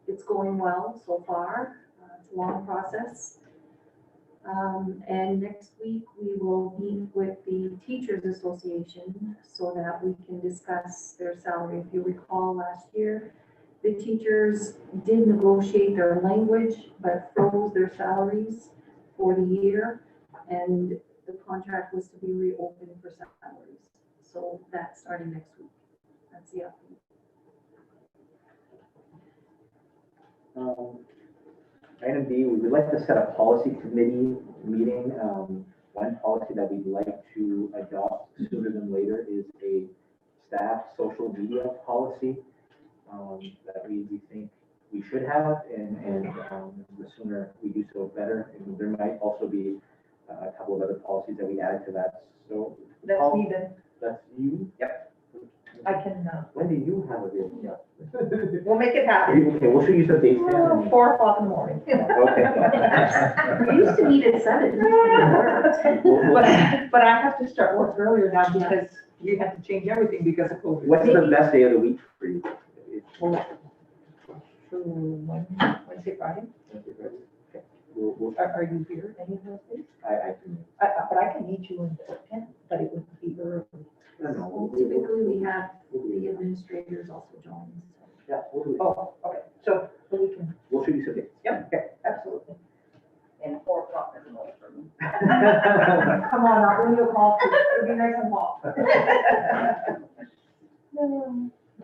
It's going well so far. It's a long process. And next week we will meet with the Teachers Association so that we can discuss their salary. If you recall, last year, the teachers did negotiate their language, but froze their salaries for the year. And the contract was to be reopened for salaries. So that's starting next week. That's the update. Item B, we would like to set a policy committee meeting. One policy that we'd like to adopt sooner than later is a staff social media policy that we think we should have, and the sooner we do so, better. And there might also be a couple of other policies that we add to that. So That's me then. That's you? Yep. I can, When do you have a video? we'll make it happen. Okay, we'll show you some dates. then. 4 o'clock in the morning. Okay. We used to meet at 7. But I have to start work earlier now because we have to change everything because of COVID. What's the best day of the week for you? Wednesday, Friday? Okay. We'll, Are you here any of those days? I can, But I can meet you in Fort Kent, but it would be early. I don't know. Well, typically we have the administrators also join. Yeah, we'll do it. Oh, okay, so we can, We'll show you some dates. yep, okay, absolutely. And 4 o'clock is no for me. Come on, I'll bring you a call, it'll be nice and hot.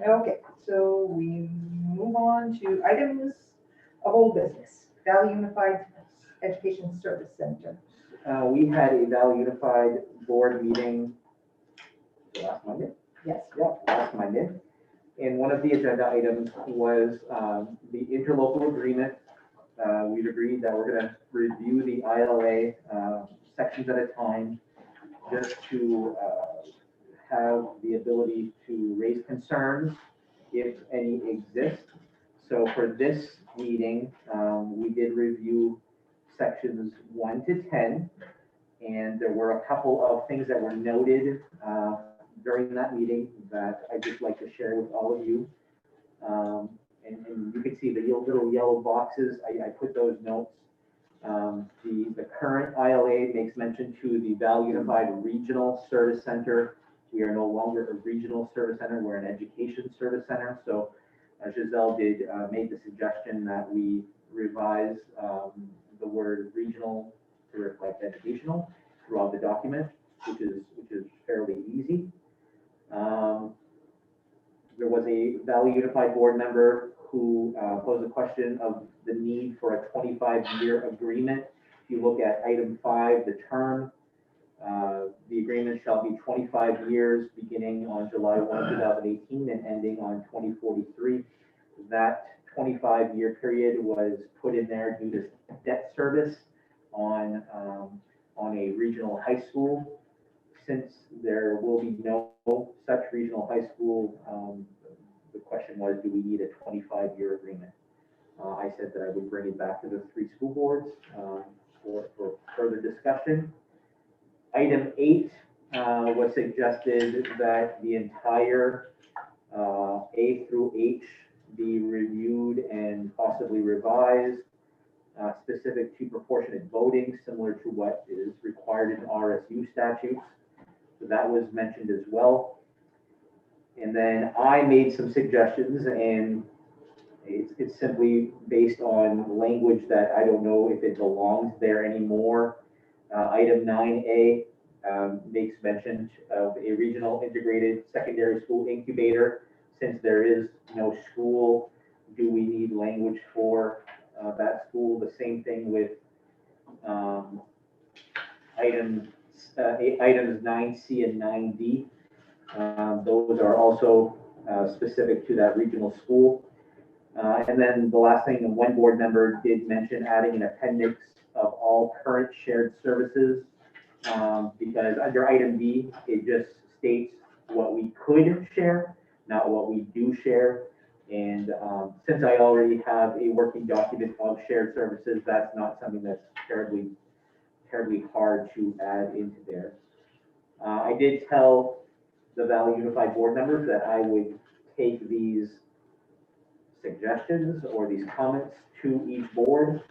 Okay, so we move on to items of old business. Valley Unified Education Service Center. We had a Valley Unified Board meeting last Monday. Yes. Yeah, last Monday. And one of the agenda items was the interlocal agreement. We've agreed that we're gonna review the ILA sections at a time, just to have the ability to raise concerns if any exist. So for this meeting, we did review sections 1 to 10, and there were a couple of things that were noted during that meeting that I'd just like to share with all of you. And you can see the little yellow boxes, I put those notes. The current ILA makes mention to the Valley Unified Regional Service Center We are no longer a regional service center, we're an education service center. So Giselle did make the suggestion that we revise the word regional to reflect educational throughout the document, which is fairly easy. There was a Valley Unified board member who posed a question of the need for a 25-year agreement. If you look at item 5, the term, the agreement shall be 25 years beginning on July 1, 2018 and ending on 2043. That 25-year period was put in there due to debt service on a regional high school. Since there will be no such regional high school, the question was, do we need a 25-year agreement? I said that I would bring it back to the 3 school boards for further discussion. Item 8 was suggested that the entire A through H be reviewed and possibly revised, specific to proportionate voting, similar to what is required in RSU statutes. So that was mentioned as well. And then I made some suggestions, and it's simply based on language that I don't know if it belongs there anymore. Item 9A makes mention of a regional integrated secondary school incubator. Since there is no school, do we need language for that school? The same thing with items 9C and 9D. Those are also specific to that regional school. And then the last thing, one board member did mention adding an appendix of all current shared services, because under item B, it just states what we could share, not what we do share. And since I already have a working document of shared services, that's not something that's terribly hard to add into there. I did tell the Valley Unified board members that I would take these suggestions or these comments to each board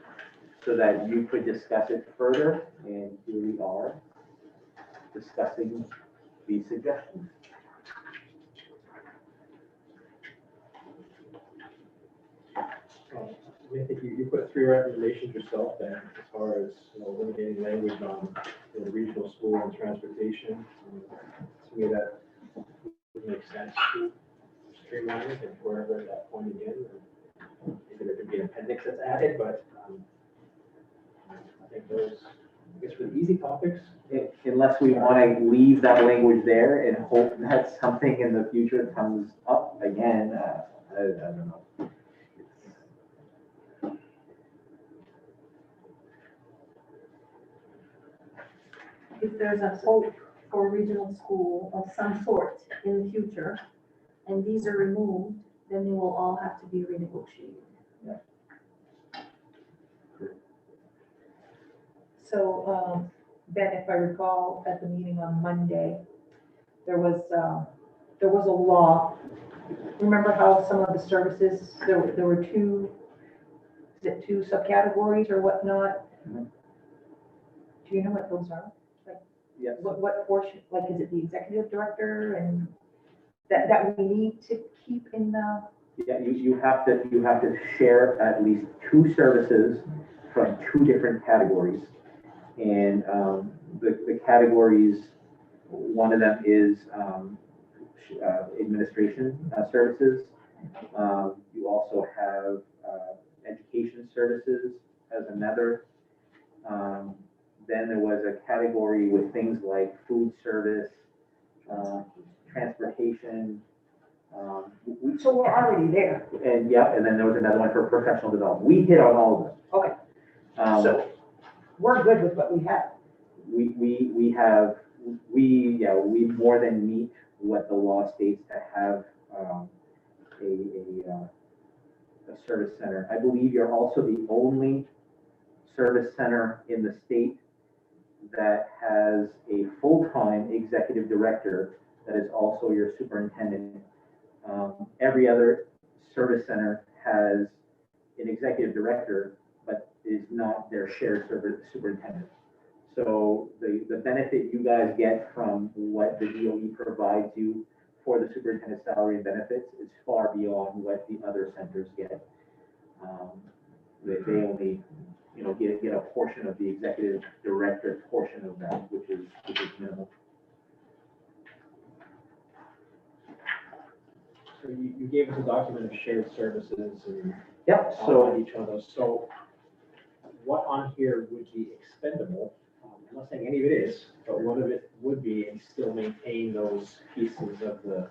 so that you could discuss it further. And here we are discussing these suggestions. I think you put 3 recommendations yourself there as far as, eliminating language on the regional school and transportation. To me, that would make sense to streamline it and wherever at that point again. Maybe there could be an appendix that's added, but I think those, I guess for the easy topics. Unless we want to leave that language there and hope that something in the future comes up again, I don't know. If there's a hope for a regional school of some sort in the future, And these are removed, then they will all have to be renegotiated. so, Ben, if I recall at the meeting on Monday, there was a law. Remember how some of the services, there were 2, is it 2 subcategories or whatnot? Mhm. Do you know what those are? Yes. What portion, like, is it the executive director and that we need to keep in the? Yeah, you have to share at least 2 services from 2 different categories. And the categories, one of them is administration services. You also have education services as another. Then there was a category with things like food service, transportation. So we're already there. And yeah, and then there was another one for professional development. We hit on all of them. Okay, Um, so we're good with what we have. we more than meet what the law states to have a service center. I believe you're also the only service center in the state that has a full-time executive director that is also your superintendent. Every other service center has an executive director, but is not their shared service superintendent. So the benefit you guys get from what the DOE provides you for the superintendent's salary and benefits is far beyond what the other centers get. They only, get a portion of the executive director portion of that, which is minimal. So you gave us a document of shared services and Yep, outlined each one of those. So what on here would be expendable? I'm not saying any of it is, but what of it would be and still maintain those pieces of the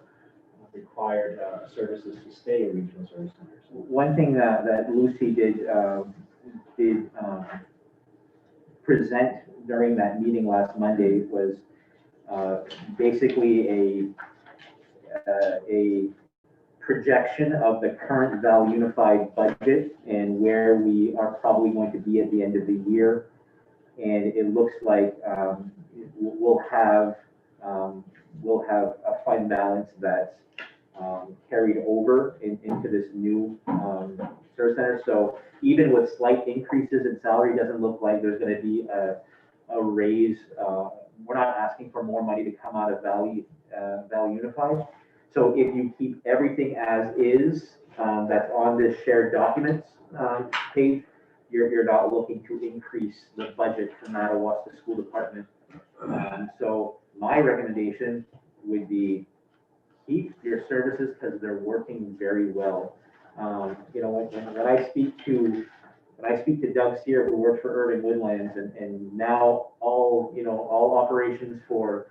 required services to stay a regional service centers? one thing that Lucy did present during that meeting last Monday was basically a projection of the current Val Unified budget and where we are probably going to be at the end of the year. And it looks like we'll have a fund balance that's carried over into this new service center. So even with slight increases in salary, it doesn't look like there's going to be a raise. We're not asking for more money to come out of Val Unified. So if you keep everything as is, that's on this shared documents page, you're not looking to increase the budget for Madawaska School Department. So my recommendation would be keep your services because they're working very well. When I speak to Doug Sear, who works for Irving Woodlands, and now all operations for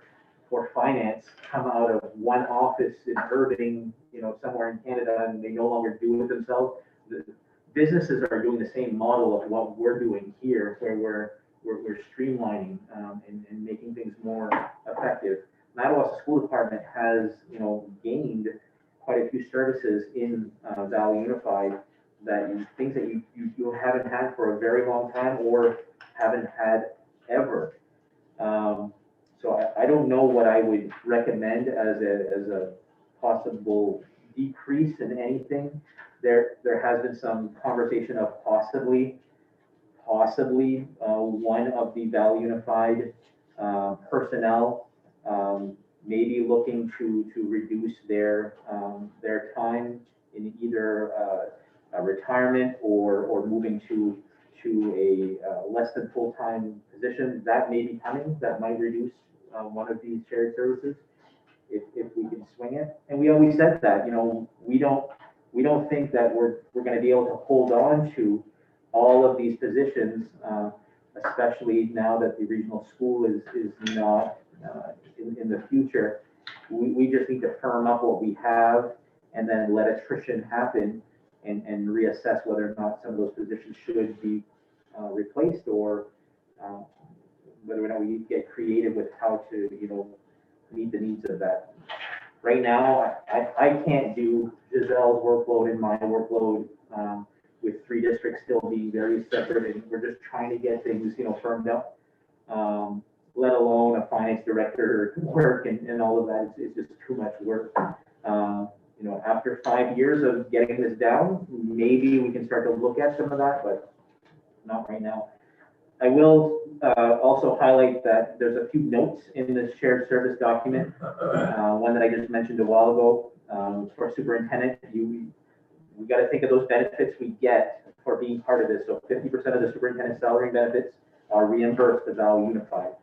finance come out of one office in Irving, somewhere in Canada, and they no longer do it themselves. The businesses are doing the same model of what we're doing here, where we're streamlining and making things more effective. Madawaska School Department has, gained quite a few services in Valley Unified things that you haven't had for a very long time or haven't had ever. So I don't know what I would recommend as a possible decrease in anything. There has been some conversation of possibly one of the Valley Unified personnel maybe looking to reduce their time in either a retirement or moving to a less than full-time position. That may be coming. That might reduce one of these shared services if we can swing it. And we always said that, we don't think that we're going to be able to hold on to all of these positions, especially now that the regional school is not in the future. We just need to firm up what we have and then let attrition happen and reassess whether or not some of those positions should be replaced or whether or not we get creative with how to, meet the needs of that. Right now, I can't do Giselle's workload and my workload with 3 districts still being very separate, and we're just trying to get things, firmed up. Let alone a finance director work and all of that. It's just too much work. After 5 years of getting this down, maybe we can start to look at some of that, but not right now. I will also highlight that there's a few notes in this shared service document. One that I just mentioned a while ago for superintendent. We got to think of those benefits we get for being part of this. So 50% of the superintendent's salary benefits are reimbursed to Val Unified.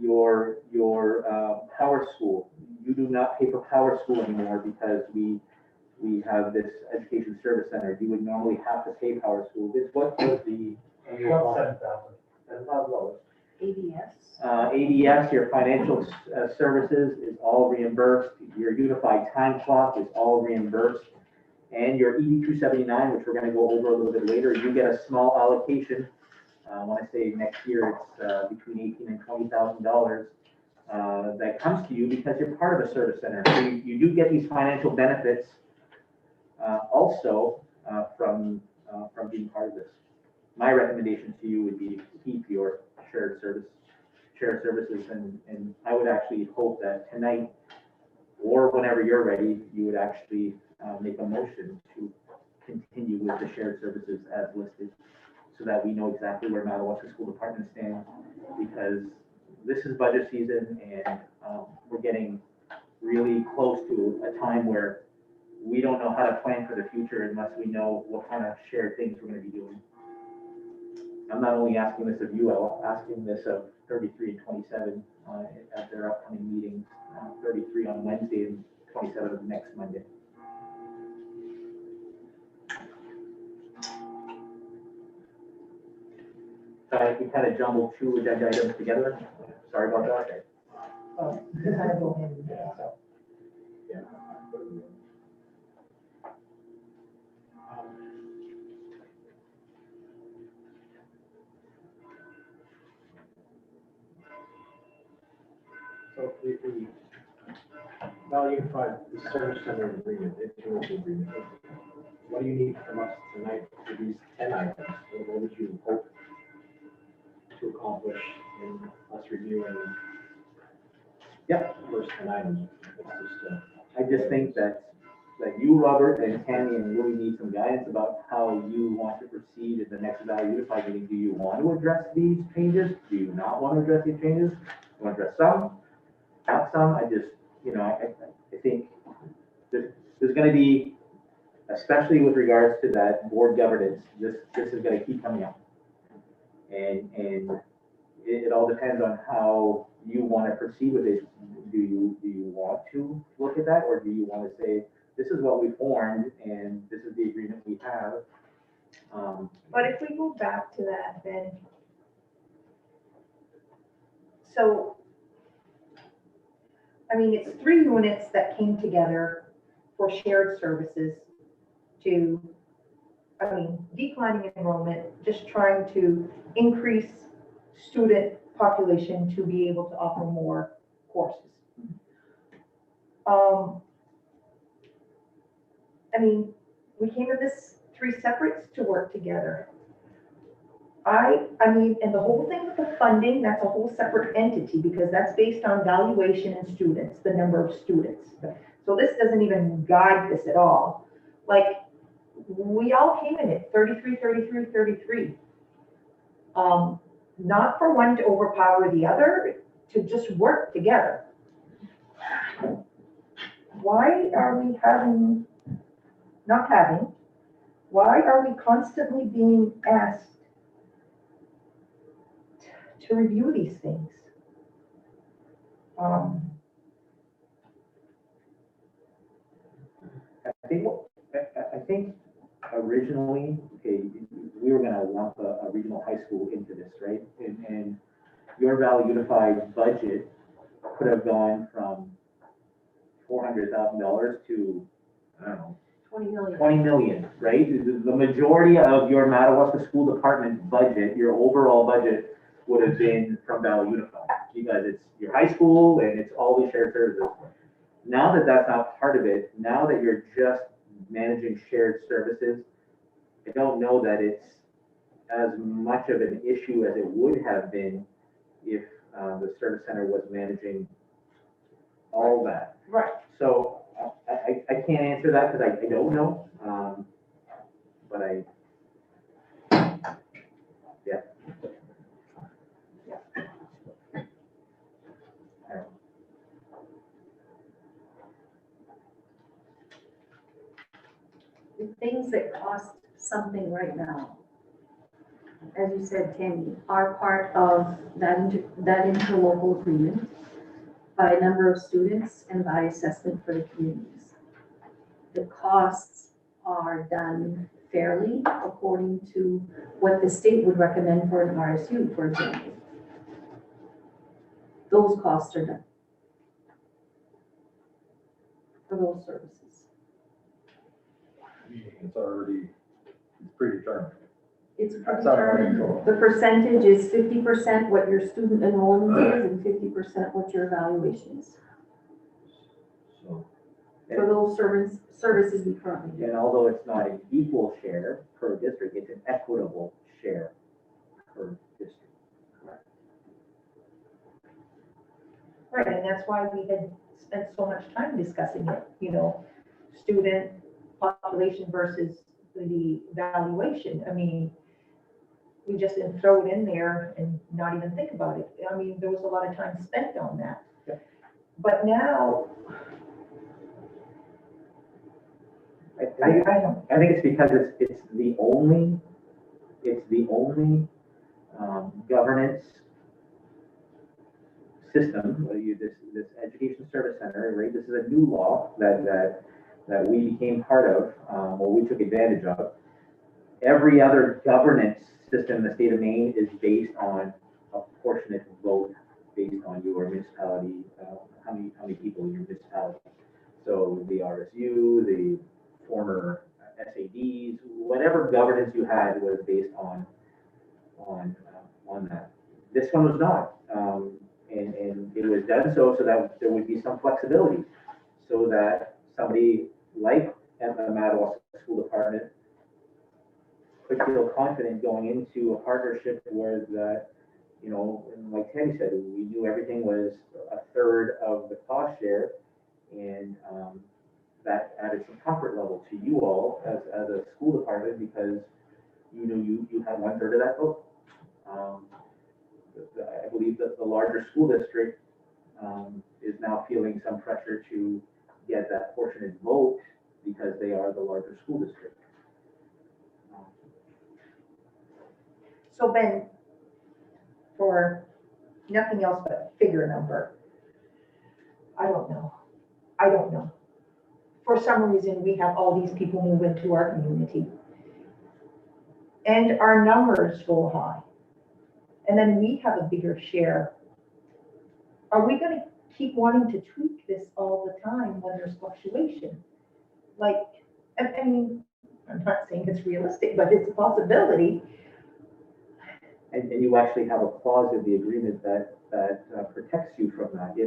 Your Power School, you do not pay for Power School anymore because we have this education service center. You would normally have to pay Power School. What was the annual cost? $7,000. ADS, your financial services is all reimbursed. Your unified time clock is all reimbursed. And your ED 279, which we're going to go over a little bit later, you get a small allocation. When I say next year, it's between $18,000 and $20,000 that comes to you because you're part of a service center. So you do get these financial benefits also from being part of this. My recommendation to you would be to keep your shared services, and I would actually hope that tonight or whenever you're ready, you would actually make a motion to continue with the shared services as listed. so that we know exactly where Madawaska School Department stands, because this is budget season and we're getting really close to a time where we don't know how to plan for the future unless we know what kind of shared things we're gonna be doing. I'm not only asking this of you, I'm asking this of 33 and 27 at their upcoming meetings, 33 on Wednesday and 27 next Monday. We kind of jumbled two agenda items together. Sorry about that. Kind of go hand in hand, so. Yeah. So the Valley Unified Service Center agreement, interlocal agreement, what do you need from us tonight for these 10 items? What would you hope to accomplish in us reviewing? Yep. the first 10 items? It's just, I just think that you, Robert, and Tammy, and Louis need some guidance about how you want to proceed in the next Valley Unified meeting. Do you want to address these changes? Do you not want to address these changes? You want to address some? Not some? I just, I think there's going to be, especially with regards to that board governance, this is going to keep coming up. And it all depends on how you want to proceed with it. Do you want to look at that, or do you want to say, this is what we formed and this is the agreement we have? But if we go back to that, then, so, I mean, it's 3 units that came together for shared services to, declining enrollment, just trying to increase student population to be able to offer more courses. We came to this 3 separates to work together. And the whole thing with the funding, that's a whole separate entity because that's based on valuation and students, the number of students. So this doesn't even guide this at all. Like, we all came in it 33, 33, 33. Not for one to overpower the other, to just work together. Why are we why are we constantly being asked to review these things? I think originally, okay, we were going to lump a regional high school into this, right? And your Valley Unified budget could have gone from $400,000 to, I don't know, 20 million. 20 million, right? The majority of your Madawaska School Department budget, your overall budget, would have been from Valley Unified, because it's your high school and it's all the shared services. Now that that's not part of it, now that you're just managing shared services, I don't know that it's as much of an issue as it would have been if the service center was managing all that. Right. So I can't answer that because I don't know, but yeah. The things that cost something right now, as you said, Tammy, are part of that interlocal agreement by number of students and by assessment for the communities. The costs are done fairly according to what the state would recommend for an RSU, for example. Those costs are done for those services. It's predetermined. It's That's out of our control. The percentage is 50% what your student enrollment is and 50% what your evaluation is. So, For those services we currently do. and although it's not an equal share per district, it's an equitable share per district. Right, and that's why we had spent so much time discussing it, student population versus the valuation. we just didn't throw it in there and not even think about it. I mean, there was a lot of time spent on that. Yeah. But now, I I think, don't, I think it's because it's the only governance system, this education service center, right? This is a new law that we became part of, or we took advantage of. Every other governance system in the state of Maine is based on a proportionate vote based on your municipality, how many people in your municipality. So the RSU, the former SADs, whatever governance you had was based on that. This one was not, and it was done so that there would be some flexibility, so that somebody like the Madawaska School Department could feel confident going into a partnership where that, you know, and like Tammy said, we knew everything was a third of the cost share, and that added some comfort level to you all as a school department, because you knew you had 1/3 of that vote. I believe that the larger school district is now feeling some pressure to get that portionate vote because they are the larger school district. so Ben, for nothing else but figure number, I don't know. For some reason, we have all these people move into our community. And our numbers go high. And then we have a bigger share. Are we gonna keep wanting to tweak this all the time when there's fluctuation? Like, I mean, I'm not saying it's realistic, but it's a possibility. And you actually have a clause in the agreement that protects you from that.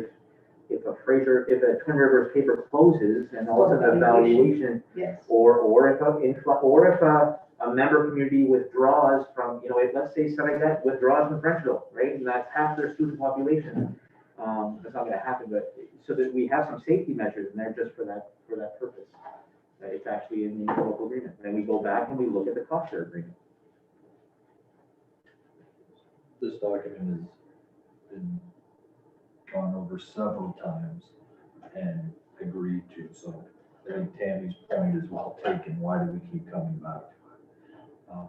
If a Twin Rivers paper closes and all of the valuation, Yes. or if a member community withdraws from, you know, let's say something like that withdraws from Frenchville, right? And that's half their student population. That's not gonna happen, but so that we have some safety measures in there just for that purpose. That it's actually in the local agreement. Then we go back and we look at the cost share agreement. This document has been gone over several times and agreed to, so I think Tammy's point is well taken. Why do we keep coming back to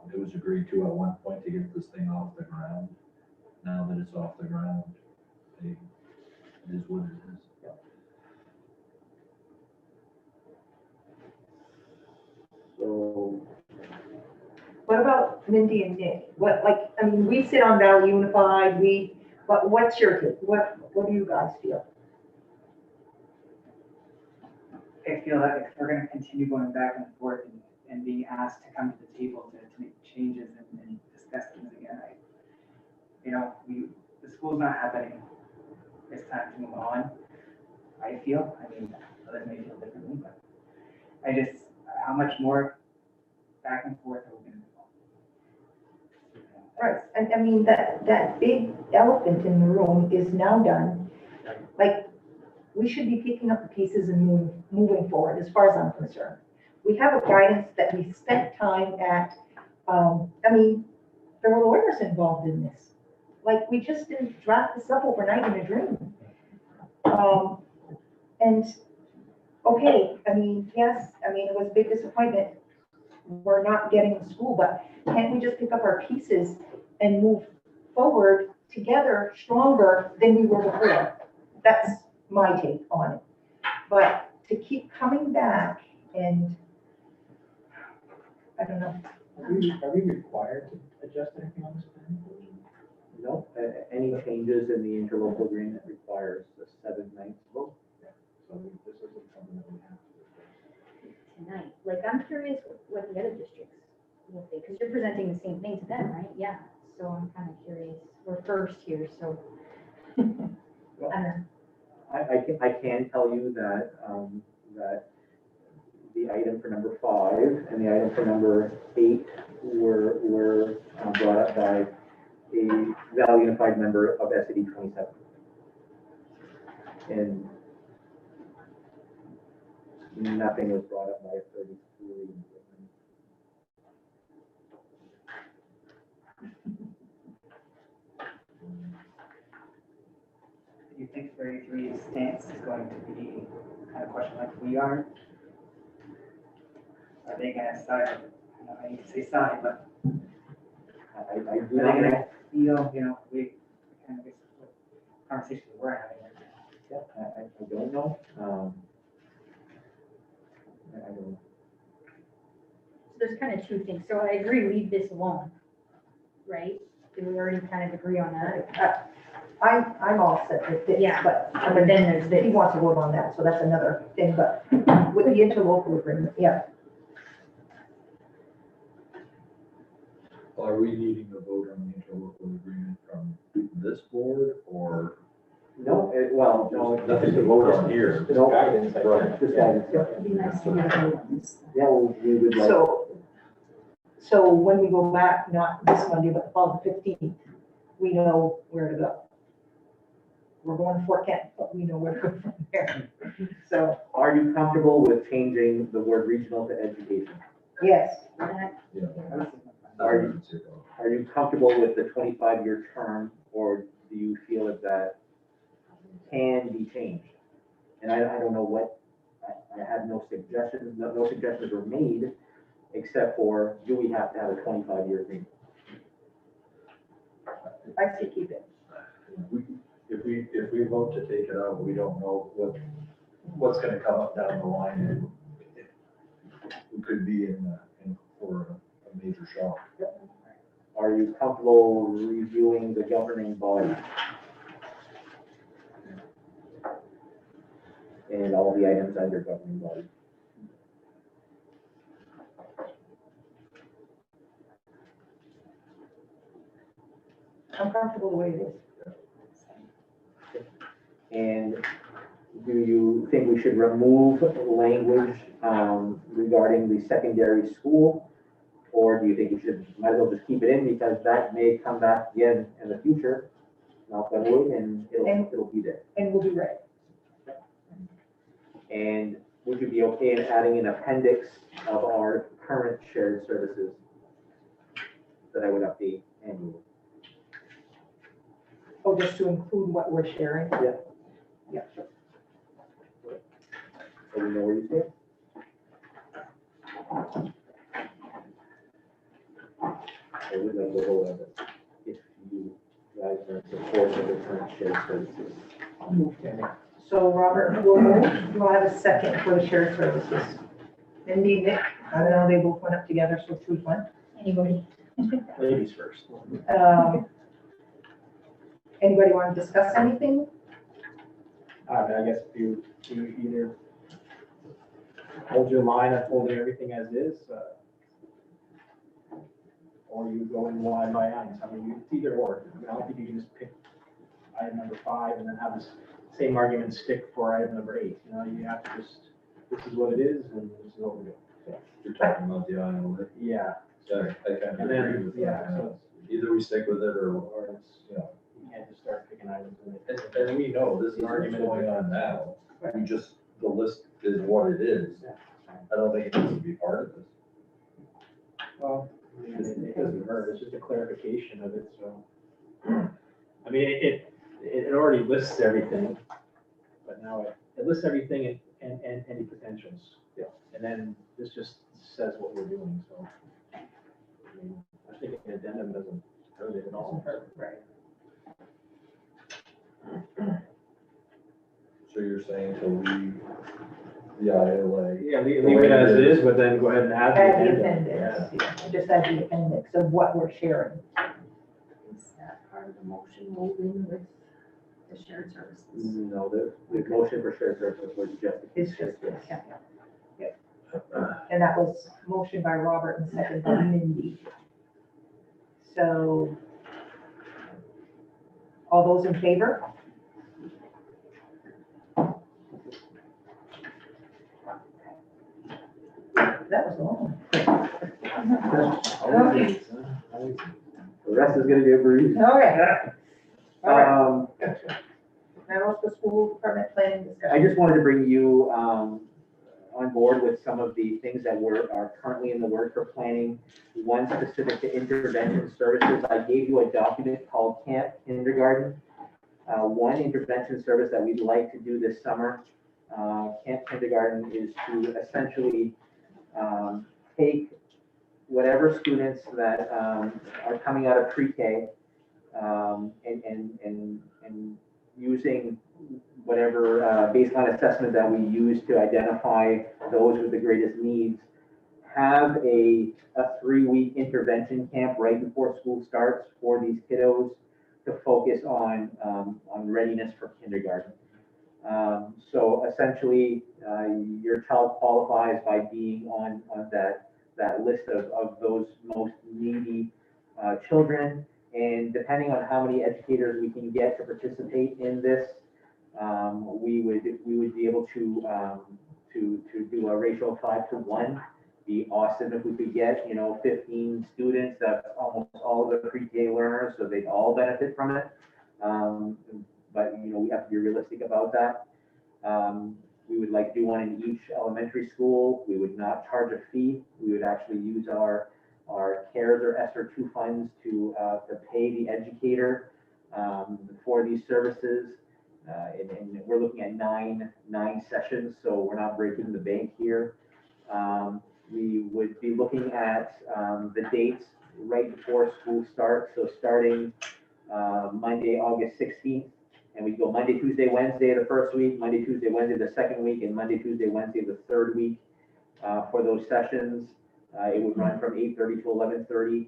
it? It was agreed to at one point to get this thing off the ground. Now that it's off the ground, it is what it is. So What about Mindy and Nick? We sit on Valley Unified, but what's your take? What do you guys feel? I feel that if we're gonna continue going back and forth and being asked to come to the table to make changes and discuss things again, the school's not happening. It's time to move on. I feel, others may feel differently, but how much more back and forth are we gonna go? Right, and I mean, that big elephant in the room is now done. Like, we should be picking up the pieces and moving forward, as far as I'm concerned. We have a guidance that we spent time at, there were lawyers involved in this. Like, we just didn't draft this up overnight in a dream. And, okay, yes, it was a big disappointment. We're not getting the school, but can't we just pick up our pieces and move forward together stronger than we were before? That's my take on it. But to keep coming back and, I don't know. Are we required to adjust anything on this plan? no, any changes in the interlocal agreement requires a 7/9 vote. So this isn't something that we have to discuss. Tonight, like, I'm curious what the other districts will think, because you're presenting the same thing to them, right? Yeah, so I'm kind of curious. We're first here, so. I don't know. I can tell you that, that the item for number 5 and the item for number 8 were brought up by a Valley Unified member of SAD 27. And nothing was brought up by a 33. 33 stance is going to be kind of question like we are. Are they gonna side, I know I need to say side, but I do are they not know. gonna feel, we kind of, guess what conversations we're having right now. Yeah, I don't know. I don't know. There's kind of two things. So I agree, leave this alone, right? Did we already kind of agree on that? I'm all set with this, Yeah. but But then there's he this. wants to vote on that, so that's another thing, but with the interlocal agreement, yeah. Are we needing a vote on the interlocal agreement from this board or? No, well, no. Nothing to vote on here. Just No. guidance, I Right. think. Just guidance, yeah. It'd be nice to get a vote on this. Yeah, we would like. So when we go back, not this Monday, but the following 15th, we know where to go. We're going to Fort Kent, but we know where to go from there. So, Are you comfortable with changing the word regional to education? yes, That- Are you comfortable with the 25-year term, or do you feel that can be changed? And I don't know what, I have no suggestions, no suggestions were made, except for, do we have to have a 25-year thing? I say keep it. If we vote to take it out, we don't know what's gonna come up down the line, and we could be in for a major shock. Are you comfortable reviewing the governing body? And all the items under governing body? I'm comfortable the way it is. And do you think we should remove language regarding the secondary school? Or do you think we should, might as well just keep it in, because that may come back again in the future, knock on wood, and it'll be there. And we'll be ready. And would you be okay in adding an appendix of our current shared services that I would update annually? Oh, just to include what we're sharing? Yeah. Yeah, sure. So we know where you stand? I would like to vote on this, if you guys are in support of the current shared services. I'll move to So Robert, will you have a second for the shared services? Mindy, Nick, I don't know, they both went up together, so choose one. Anybody? ladies first. Anybody want to discuss anything? I guess if you either hold your line of holding everything as is, or you go in line by line. I mean, it's either or. I don't think you can just pick item number 5 and then have this same argument stick for item number 8. You have to just, this is what it is and this is what we're doing. You're talking about the ILA. Yeah. Yeah, I kind of And agree then, with yeah, that. so Either we stick with it or, it's, you know, you can't just start picking items in it. and we know this is what's going on now. We just, the list is what it is. I don't think it needs to be part of this. Well, I mean, it doesn't hurt, it's just a clarification of it, so. I mean, it already lists everything, but now it lists everything and any potentials. Yeah. And then this just says what we're doing, so. I mean, I think an addendum doesn't hurt it at all. Right. So you're saying to leave the ILA? Yeah, leave it as it is, but then go ahead and add the Add the addendum. appendix, yeah, just add the appendix of what we're sharing. Is that part of the motion rolled in with the shared services? No, the motion for shared services was just. It's just this, yeah. And that was motion by Robert and second by Mindy. So, all those in favor? That was long. Okay. The rest is gonna be a breeze. All right. All right. Um, Madawaska School Department Planning I Discussion. just wanted to bring you, on board with some of the things that are currently in the work for planning. One specific to intervention services, I gave you a document called Camp Kindergarten. One intervention service that we'd like to do this summer, Camp Kindergarten, is to essentially take whatever students that are coming out of pre-K and using whatever baseline assessment that we use to identify those with the greatest needs, have a 3-week intervention camp right before school starts for these kiddos to focus on readiness for kindergarten. So essentially, your child qualifies by being on that list of those most needy children. And depending on how many educators we can get to participate in this, we would be able to do a ratio of 5 to 1. Be awesome if we could get 15 students. That's almost all of the pre-K learners, so they'd all benefit from it. But we have to be realistic about that. We would like to do one in each elementary school. We would not charge a fee. We would actually use our CARES or ESSER 2 funds to pay the educator for these services. And we're looking at nine sessions, so we're not breaking the bank here. We would be looking at the dates right before school starts, so starting Monday, August 16th, and we go Monday, Tuesday, Wednesday the first week, Monday, Tuesday, Wednesday the second week, and Monday, Tuesday, Wednesday the third week for those sessions. It would run from 8:30 to 11:30,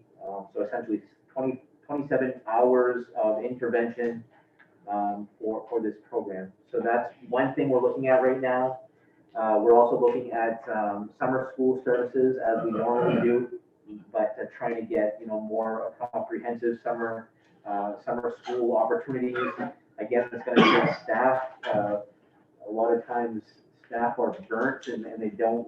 so essentially 27 hours of intervention for this program. So that's one thing we're looking at right now. We're also looking at summer school services as we normally do, but trying to get more comprehensive summer school opportunities. Again, it's going to take staff. A lot of times staff are burnt and they don't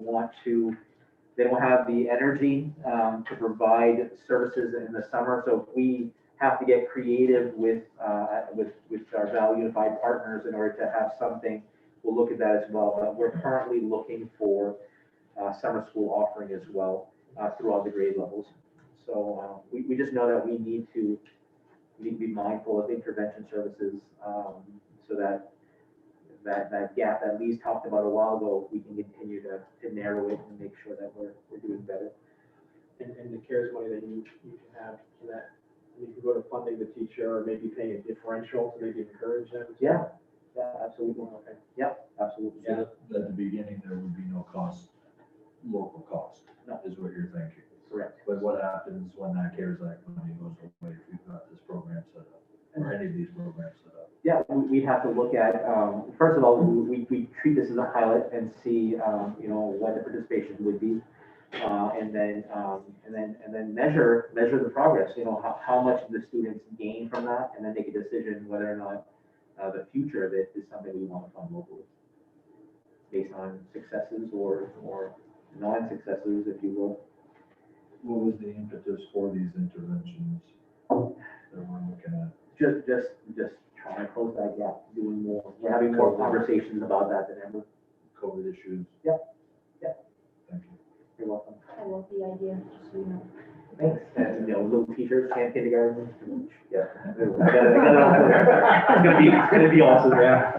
have the energy to provide services in the summer. So we have to get creative with our Val Unified partners in order to have something. We'll look at that as well, but we're currently looking for summer school offering as well through all the grade levels. So we just know that we need to be mindful of intervention services so that gap that Lee's talked about a while ago, we can continue to narrow it and make sure that we're doing better. And the CARES money that you can have, you can go to funding the teacher or maybe paying a differential to maybe encourage them. Yeah, absolutely. Okay. Yep, absolutely. So at the beginning, there would be no cost, local cost, is what you're thinking. Correct. But what happens when that CARES Act money goes away, if we've got this program set up, or any of these programs set up? Yeah, we have to look at, first of all, we treat this as a pilot and see, what the participation would be. And then measure the progress, how much the students gain from that, and then make a decision whether or not the future of it is something we want to fund locally, based on successes or non-successes, if you will. What was the impetus for these interventions that we're looking at? Just trying to close that gap, doing more. We're having more conversations about that than ever. COVID issues? Yep. Thank you. You're welcome. I love the idea, just so you know. Thanks. And, little t-shirts, Camp Kindergarten. Yeah. I got it. It's gonna be awesome. Yeah.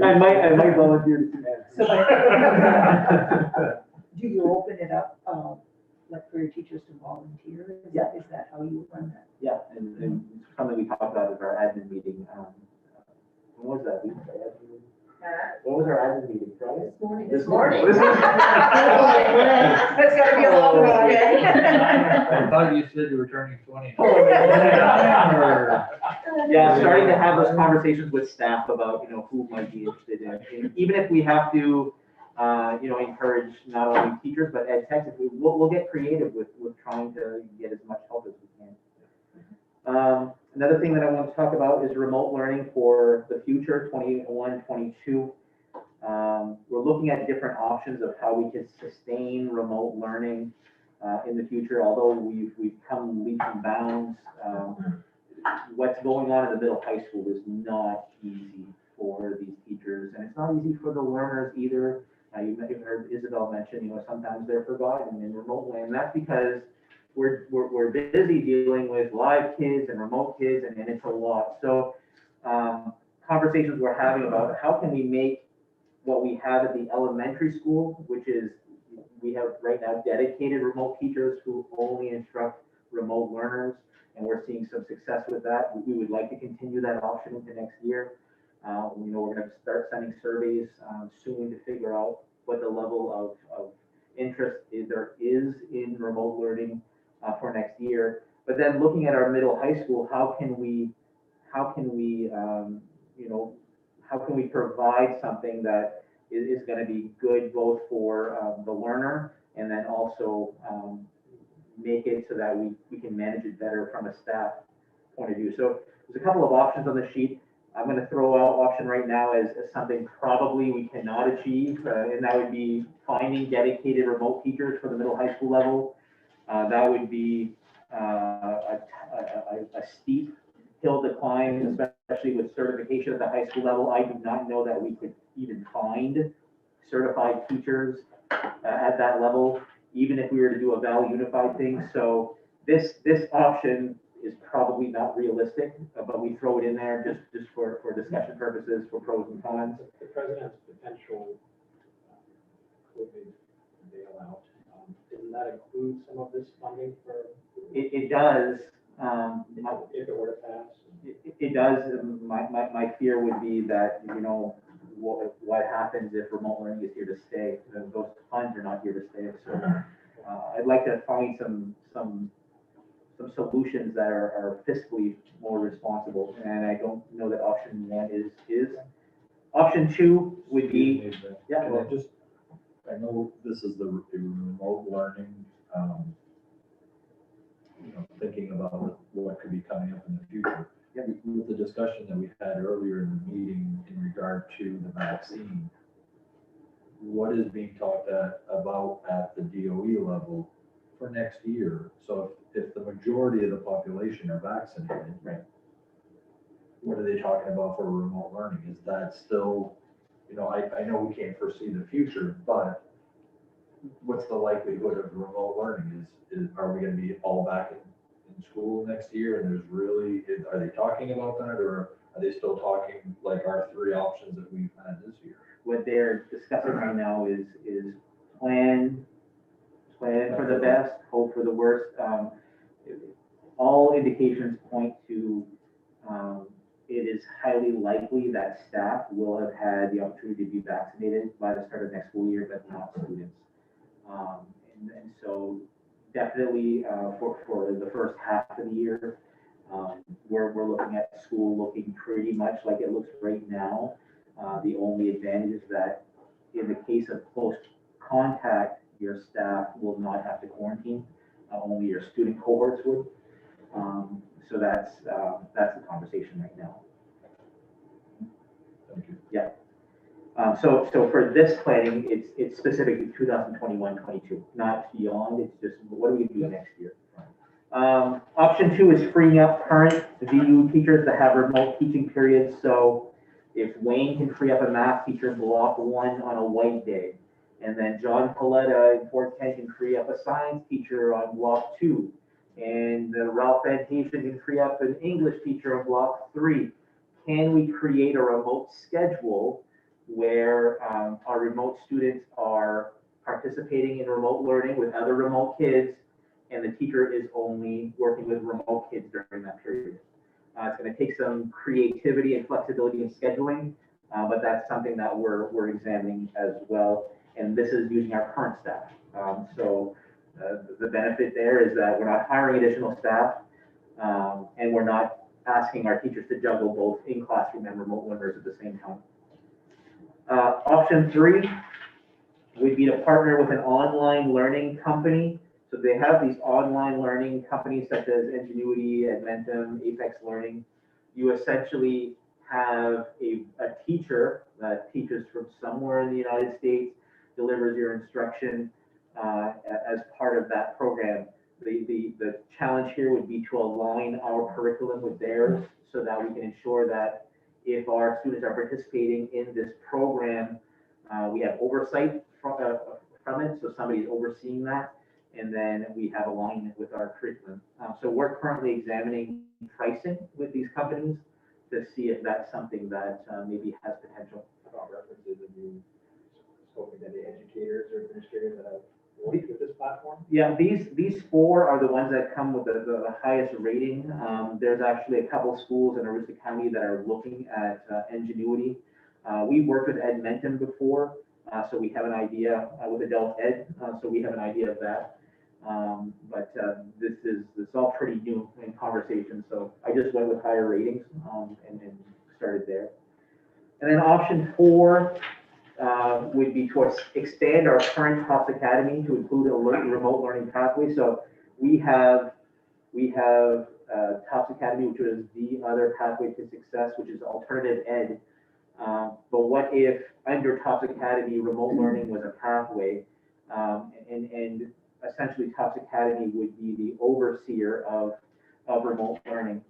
I might volunteer to do that. Do you open it up, like for your teachers to volunteer? Is that how you run that? Yeah, and something we talked about at our admin meeting. What was that? What was our admin meeting? Friday? This morning. This morning. That's gotta be a long weekend. I thought you said you were turning 20. Yeah, starting to have those conversations with staff about, who might be interested in it. Even if we have to, encourage not only teachers, but ed techs, we'll get creative with trying to get as much help as we can. Another thing that I want to talk about is remote learning for the future, 21-22. We're looking at different options of how we can sustain remote learning in the future, although we've come leaps and bounds. What's going on in the middle high school is not easy for these teachers, and it's not easy for the learners either. You may have heard Isabel mention, sometimes they're forgotten in remote learning, and that's because we're busy dealing with live kids and remote kids, and it's a lot. So, conversations we're having about how can we make what we have at the elementary school, which is, we have right now dedicated remote teachers who only instruct remote learners, and we're seeing some success with that. We would like to continue that option into next year. We're gonna start sending surveys, soon to figure out what the level of interest there is in remote learning, for next year. But then looking at our middle high school, how can we, how can we provide something that is gonna be good both for, the learner, and then also, make it so that we can manage it better from a staff point of view. So there's a couple of options on the sheet. I'm gonna throw out option right now as something probably we cannot achieve, and that would be finding dedicated remote teachers for the middle high school level. That would be a steep hill to climb, especially with certification at the high school level. I do not know that we could even find certified teachers at that level, even if we were to do a Valley Unified thing. So this option is probably not realistic, but we throw it in there just for discussion purposes, for pros and cons. The president's potential COVID bailout, didn't that include some of this funding for? It does. If it were to pass? It does. My fear would be that, what happens if remote learning is here to stay? Those funds are not here to stay. So I'd like to find some solutions that are fiscally more responsible, and I don't know that option one is. Option two would be, yeah, And I know this is the remote learning, thinking about what could be coming up in the future. Yep. With the discussion that we had earlier in the meeting in regard to the vaccine, what is being talked about at the DOE level for next year? So if the majority of the population are vaccinated, right, what are they talking about for remote learning? Is that still, I know we can't foresee the future, but what's the likelihood of remote learning? Are we gonna be all back in school next year, and are they talking about that, or are they still talking like our three options that we've had this year? what they're discussing right now is plan for the best, hope for the worst. All indications point to, it is highly likely that staff will have had the opportunity to be vaccinated by the start of next school year, but not students. And so definitely, for the first half of the year, we're looking at school looking pretty much like it looks right now. The only advantage is that in the case of close contact, your staff will not have to quarantine, only your student cohorts would. So that's the conversation right now. Thank you. Yeah. So for this planning, it's specific to 2021-22, not beyond. It's just, what are we gonna do next year? Option two is freeing up current VU teachers to have remote teaching periods. So if Wayne can free up a math teacher in block 1 on a white day, and then John Paletta in Fort Kent can free up a science teacher on block 2, and Ralph Fantasia can free up an English teacher on block 3, can we create a remote schedule where our remote students are participating in remote learning with other remote kids, and the teacher is only working with remote kids during that period? It's going to take some creativity and flexibility in scheduling, but that's something that we're examining as well. And this is using our current staff. So the benefit there is that we're not hiring additional staff, and we're not asking our teachers to juggle both in-classroom and remote learners at the same time. Option 3 would be to partner with an online learning company. So they have these online learning companies such as Ingenuity, Edmentum, Apex Learning. You essentially have a teacher that teaches from somewhere in the United States, delivers your instruction as part of that program. The challenge here would be to align our curriculum with theirs so that we can ensure that if our students are participating in this program, we have oversight from it, so somebody is overseeing that. and then we have alignment with our curriculum. So we're currently examining pricing with these companies to see if that's something that maybe has potential. About references, have you spoken to any educators or administrators that have worked with this platform? Yeah, these four are the ones that come with the highest rating. There's actually a couple schools in Aroostook County that are looking at Ingenuity. We worked with Edmonton before, so we have an idea with adult ed, so we have an idea of that. But it's all pretty new in conversation, so I just went with higher ratings and started there. And then option 4 would be to expand our current TOPS Academy to include a remote learning pathway. So we have TOPS Academy, which is the other pathway to success, which is alternative ed. But what if under TOPS Academy, remote learning was a pathway, and essentially TOPS Academy would be the overseer of remote learning.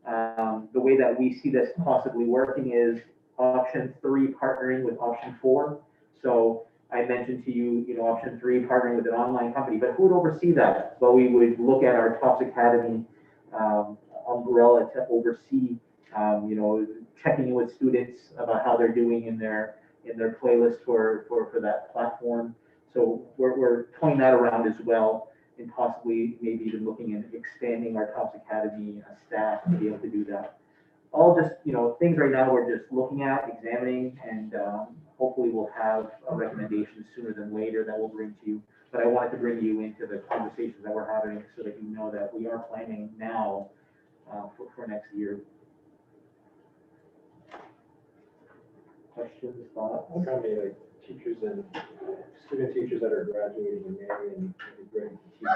The way that we see this possibly working is option 3 partnering with option 4. So I mentioned to you, option 3 partnering with an online company, but who would oversee that? Well, we would look at our TOPS Academy umbrella to oversee, checking in with students about how they're doing in their playlist for that platform. So we're toying that around as well, and possibly maybe even looking at expanding our TOPS Academy staff to be able to do that. All just, things right now we're just looking at, examining, and hopefully we'll have a recommendation sooner than later that we'll bring to you. But I wanted to bring you into the conversations that we're having so that you know that we are planning now for next year. Questions, thoughts? I'm trying to be like teachers and student teachers that are graduating in May and ready to teach.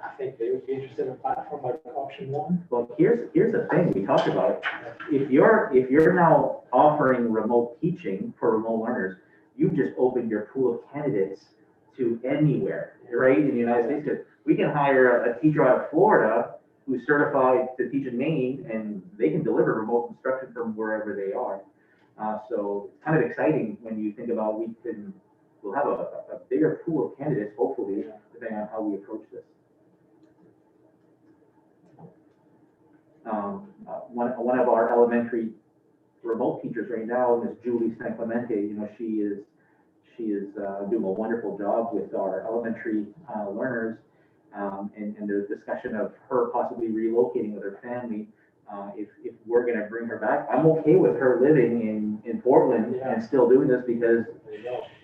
I think they would be interested in a platform like option 1. Well, here's the thing we talked about. If you're now offering remote teaching for remote learners, you've just opened your pool of candidates to anywhere, right? In the United States, because we can hire a teacher out of Florida who's certified to teach in Maine, and they can deliver remote instruction from wherever they are. So it's kind of exciting when you think about we'll have a bigger pool of candidates, hopefully, depending on how we approach this. One of our elementary remote teachers right now, Ms. Julie San Clemente, she is doing a wonderful job with our elementary learners, and there's discussion of her possibly relocating with her family. If we're going to bring her back, I'm okay with her living in Portland and still doing this because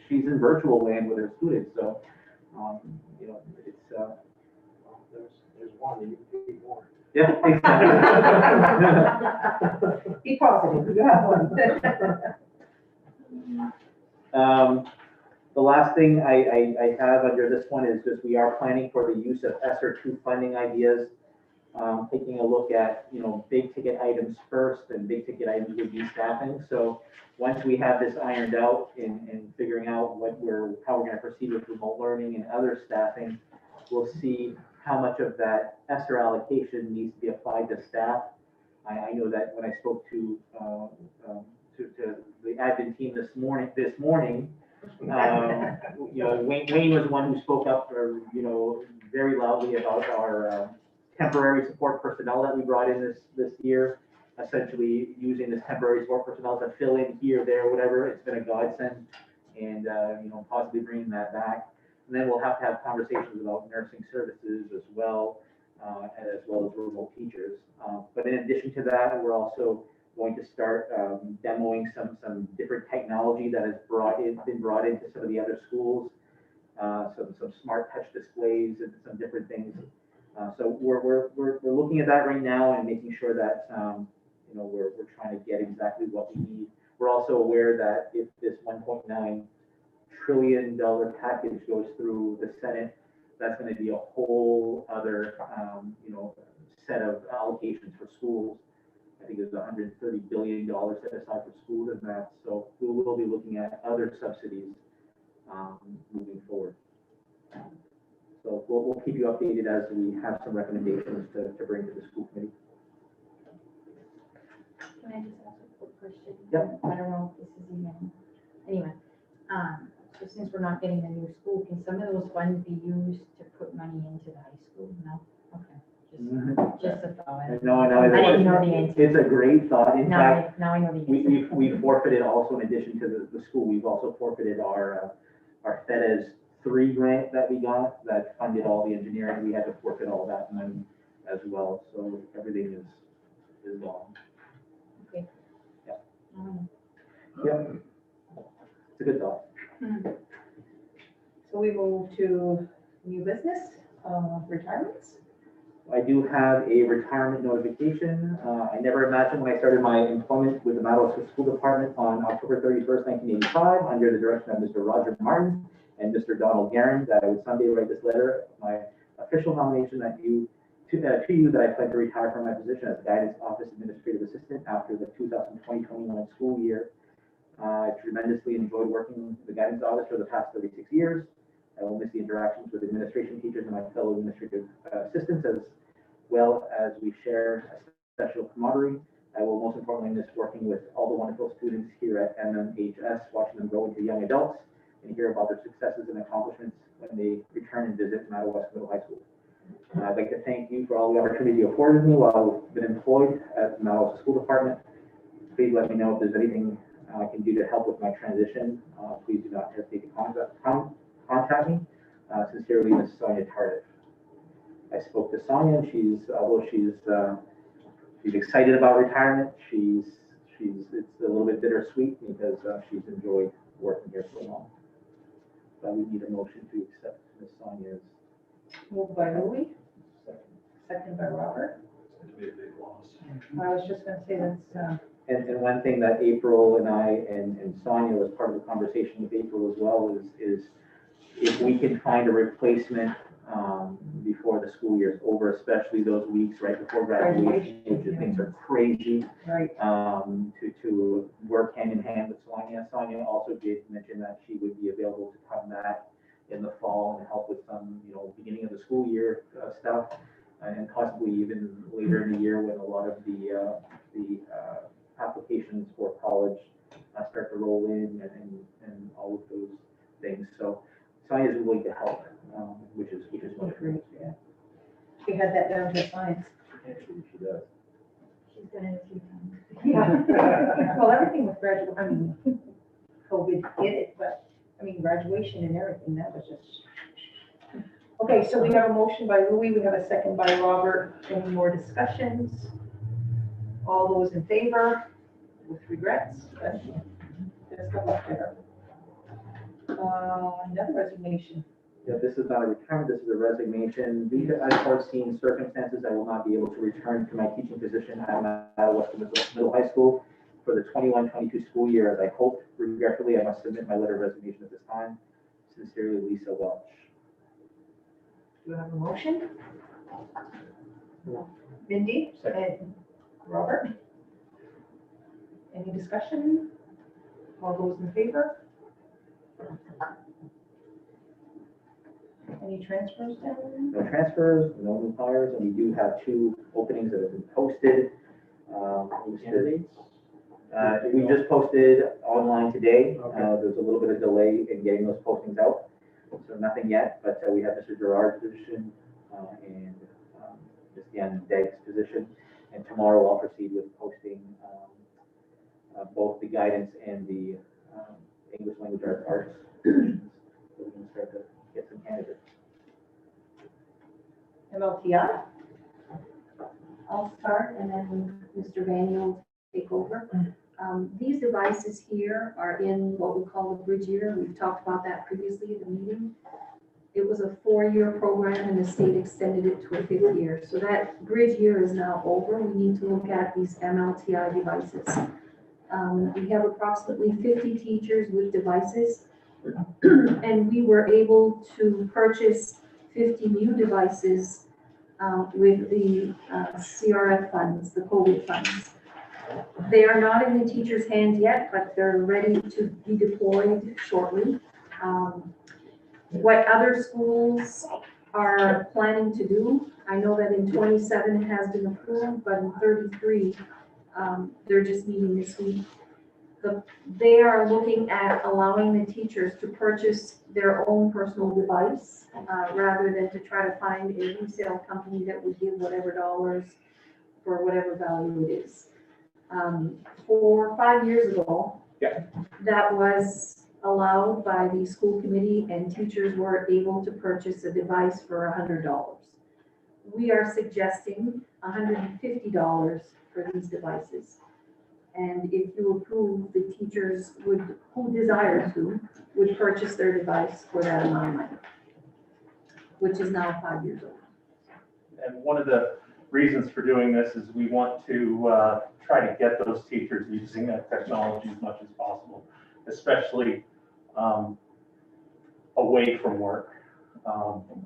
she's in virtual land with her students. So, it's there's one, you need to be more. yeah, exactly. Be positive, you have one. The last thing I have under this one is just we are planning for the use of ESSER II funding ideas, taking a look at, big ticket items first, and big ticket items would be staffing. So once we have this ironed out and figuring out how we're going to proceed with remote learning and other staffing, we'll see how much of that ESSER allocation needs to be applied to staff. I know that when I spoke to the admin team this morning, Wayne was the one who spoke up, very loudly about our temporary support personnel that we brought in this year. Essentially, using this temporary support personnel to fill in here, there, whatever. It's been a godsend, and possibly bringing that back. And then we'll have to have conversations about nursing services as well as remote teachers. But in addition to that, we're also going to start demoing some different technology that has been brought into some of the other schools, some smart touch displays and some different things. So we're looking at that right now and making sure that we're trying to get exactly what we need. We're also aware that if this $1.9 trillion package goes through the Senate, that's going to be a whole other set of allocations for schools. I think there's $130 billion set aside for schools and that. So we will be looking at other subsidies moving forward. So we'll keep you updated as we have some recommendations to bring to the school committee. Can I just ask a quick question? Yep. I don't know if this is even, anyway, So since we're not getting a new school, can some of those funds be used to put money into the high school? No? Okay. Just a thought. No, I didn't know the answer. it's a great thought. In fact, Now I know the we answer. forfeited also, in addition to the school, we've also forfeited our FEDES 3 grant that we got that funded all the engineering. We had to forfeit all that money as well. So everything is gone. Okay. Yeah. Um, Yep. It's a good thought. So we move to new business, retirements. I do have a retirement notification. I never imagined when I started my employment with the Madawaska School Department on October 31st, 1985, under the direction of Mr. Roger Martin and Mr. Donald Guerin, that I would someday write this letter, my official nomination to you that I plan to retire from my position as Guidance Office Administrative Assistant after the 2020-21 school year. I tremendously enjoyed working in the Guidance Office for the past 36 years. I will miss the interactions with administration teachers and my fellow administrative assistants, as well as we share a special camaraderie. I will most importantly miss working with all the wonderful students here at MMHS, watching them grow into young adults and hear about their successes and accomplishments when they return and visit Madawaska Middle High School. I'd like to thank you for all the opportunity you afforded me while I've been employed at the Madawaska School Department. Please let me know if there's anything I can do to help with my transition. Please do not hesitate to contact me. Sincerely, Ms. Sonia Tardif. I spoke to Sonia, and she's excited about retirement. It's a little bit bittersweet because she's enjoyed working here so long. But we need a motion to accept Ms. Sonia's. Moved by Louis, second by Robert. It's going to be a big loss. I was just gonna say that's, And one thing that April and I and Sonia was part of the conversation with April as well is if we can find a replacement before the school year is over, especially those weeks right before graduation, which things are crazy. right, To work hand in hand with Sonia. Sonia also did mention that she would be available to come back in the fall and help with some, beginning of the school year stuff, and possibly even later in the year when a lot of the applications for college start to roll in and all of those things. So Sonia is willing to help, which is wonderful. yeah. She had that down to science. Actually, she does. She's done it a few times. Yeah. Well, everything with COVID hit it, but, graduation and everything, that was just. Okay, so we have a motion by Louis, we have a second by Robert. Any more discussions? All those in favor, with regrets? Just go up there. Another resignation. Yeah, this is not a retirement, this is a resignation. Due to unforeseen circumstances, I will not be able to return to my teaching position at Madawaska Middle High School for the 21-22 school year as I hoped. Regretfully, I must submit my letter of resignation at this time. Sincerely, Lisa Welch. Do you have a motion? No. Mindy Second. and Robert? Any discussion? All those in favor? Any transfers down? No transfers, no new hires, and we do have 2 openings that have been posted. We just posted online today. There's a little bit of delay in getting those postings out, so nothing yet, but we have Mr. Gerard's position and Ms. Deanne Degg's position. And tomorrow I'll proceed with posting both the guidance and the English language arts positions. So we can start to get some candidates. MLTI? I'll start and then Mr. Vanny will take over. These devices here are in what we call the bridge year. We've talked about that previously at the meeting. It was a 4-year program and the state extended it to a 5th year. So that bridge year is now over. We need to look at these MLTI devices. We have approximately 50 teachers with devices and we were able to purchase 50 new devices with the CRF funds, the COVID funds. They are not in the teachers' hands yet, but they're ready to be deployed shortly. What other schools are planning to do, I know that in 27 it has been approved, but in 33, they're just meeting this week. They are looking at allowing the teachers to purchase their own personal device, rather than to try to find a resale company that would give whatever dollars for whatever value it is. 5 years ago, Yeah. that was allowed by the school committee, and teachers were able to purchase a device for $100. We are suggesting $150 for these devices. And if you approve, the teachers who desire to, would purchase their device for that amount of money, which is now 5 years old. And one of the reasons for doing this is we want to try to get those teachers using that technology as much as possible, especially away from work.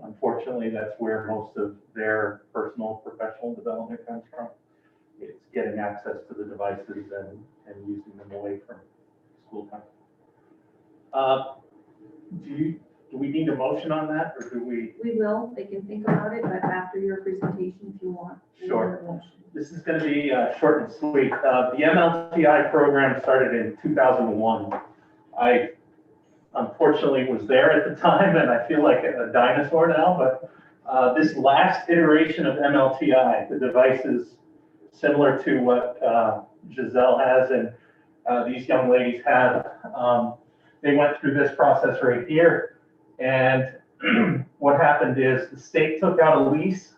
Unfortunately, that's where most of their personal professional development comes from. It's getting access to the devices and using them away from school time. Do we need a motion on that, or do we? We will, they can think about it, but after your presentation, if you want. we'll Sure. have a motion. This is going to be short and sweet. The MLTI program started in 2001. I unfortunately was there at the time, and I feel like a dinosaur now, but this last iteration of MLTI, the devices similar to what Giselle has and these young ladies have, they went through this process right here. And what happened is the state took out a lease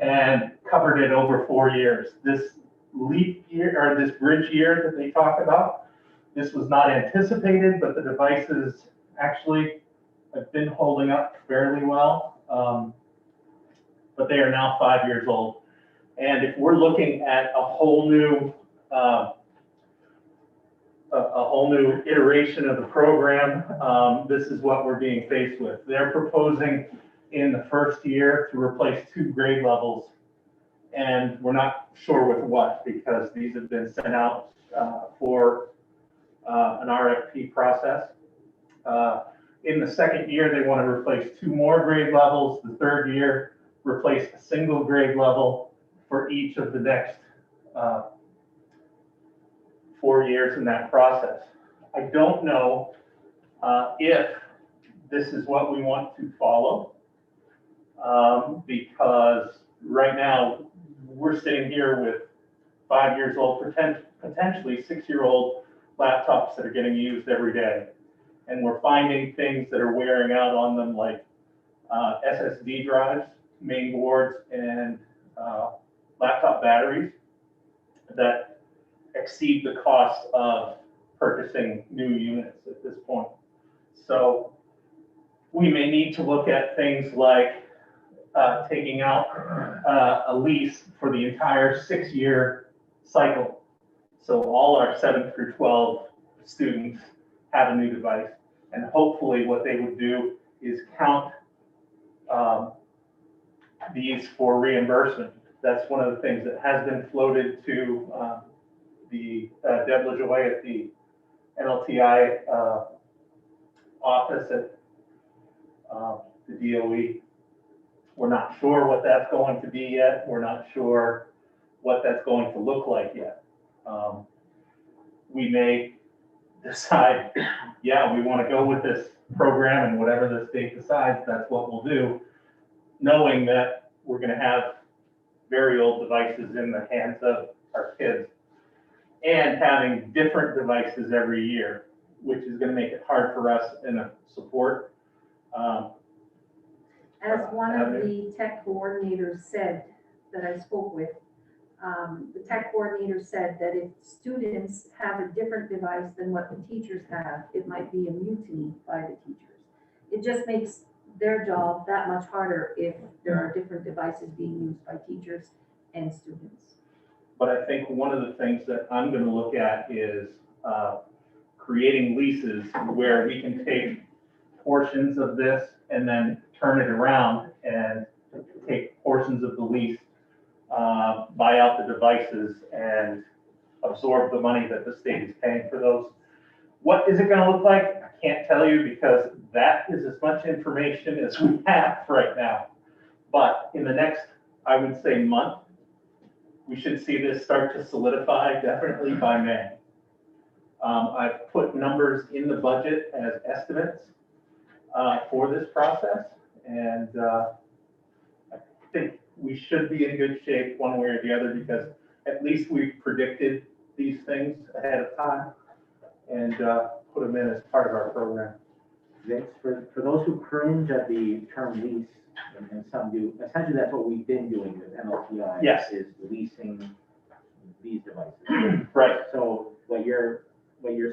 and covered it over 4 years. This leap year, or this bridge year that they talk about, this was not anticipated, but the devices actually have been holding up fairly well. But they are now 5 years old. And if we're looking at a whole new iteration of the program, this is what we're being faced with. They're proposing in the first year to replace 2 grade levels, and we're not sure with what, because these have been sent out for an RFP process. In the second year, they want to replace 2 more grade levels. The third year, replace a single grade level for each of the next 4 years in that process. I don't know if this is what we want to follow, because right now we're sitting here with 5 years old, potentially 6-year-old laptops that are getting used every day. And we're finding things that are wearing out on them, like SSD drives, main boards, and laptop batteries that exceed the cost of purchasing new units at this point. So we may need to look at things like taking out a lease for the entire 6-year cycle. So all our 7 through 12 students have a new device. And hopefully what they would do is count these for reimbursement. That's one of the things that has been floated to the Deb LaJoy at the NLTI office at the DOE. We're not sure what that's going to be yet. We're not sure what that's going to look like yet. We may decide, yeah, we want to go with this program, and whatever the state decides, that's what we'll do, knowing that we're going to have very old devices in the hands of our kids and having different devices every year, which is going to make it hard for us in a support. As one of the tech coordinators said that I spoke with, the tech coordinator said that if students have a different device than what the teachers have, it might be a mutiny by the teachers. It just makes their job that much harder if there are different devices being used by teachers and students. But I think one of the things that I'm going to look at is creating leases where we can take portions of this and then turn it around and take portions of the lease, buy out the devices, and absorb the money that the state is paying for those. What is it going to look like? I can't tell you, because that is as much information as we have right now. But in the next, I would say, month, we should see this start to solidify, definitely by May. I've put numbers in the budget as estimates for this process, and I think we should be in good shape one way or the other, because at least we've predicted these things ahead of time and put them in as part of our program. Vince, for those who cringe at the term lease, and some do, essentially that's what we've been doing with MLTI. Yes. Is leasing these devices. Right. So what you're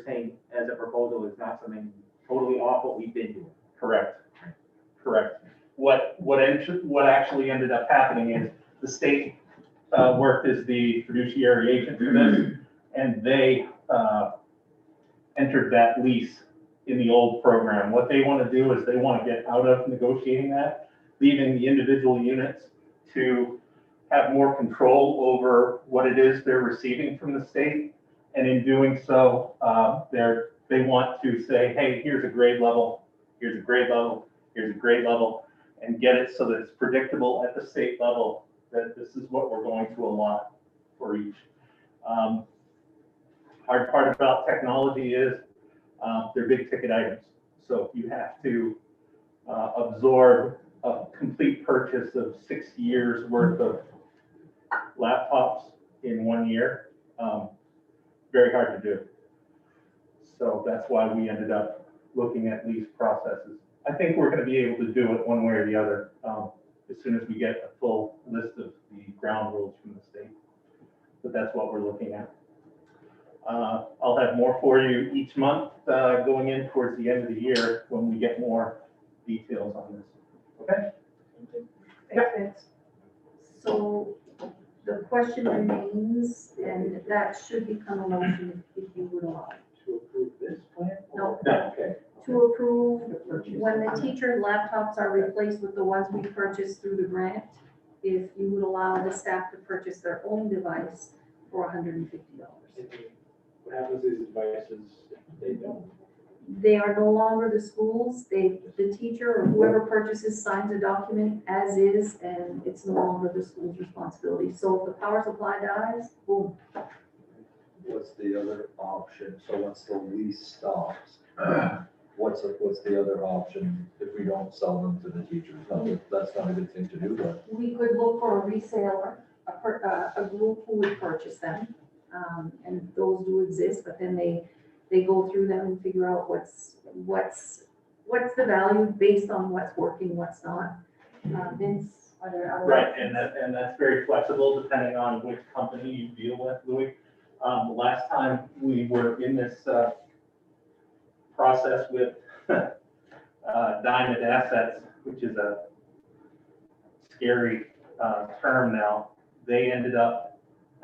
saying as a proposal is not something totally off what we've been doing. Correct. Correct. What actually ended up happening is the state worked as the fiduciary agent for this, and they entered that lease in the old program. What they want to do is they want to get out of negotiating that, leaving the individual units to have more control over what it is they're receiving from the state. And in doing so, they want to say, hey, here's a grade level, here's a grade level, here's a grade level, and get it so that it's predictable at the state level that this is what we're going to allot for each. Hard part about technology is they're big ticket items. So you have to absorb a complete purchase of 6 years worth of laptops in 1 year. Very hard to do. So that's why we ended up looking at lease processes. I think we're going to be able to do it one way or the other as soon as we get a full list of the ground rules from the state. But that's what we're looking at. I'll have more for you each month going in towards the end of the year when we get more details on this. Okay? Thanks, Vince. So the question remains, and that should become a motion if you would allow. To approve this plan? No. No. Okay. To approve when the teacher laptops are replaced with the ones we purchased through the grant, if you would allow the staff to purchase their own device for $150. What happens to these devices if they don't? They are no longer the schools, the teacher or whoever purchases signs a document as is, and it's no longer the school's responsibility. So if the power supply dies, boom. What's the other option? So once the lease stops, what's the other option if we don't sell them to the teachers? That's not a good thing to do, but. We could look for a reseller, a group who would purchase them. And those do exist, but then they go through them and figure out what's the value based on what's working, what's not. Vince, are there other? Right, and that's very flexible depending on which company you deal with, Louis. The last time we were in this process with Diamond Assets, which is a scary term now, they ended up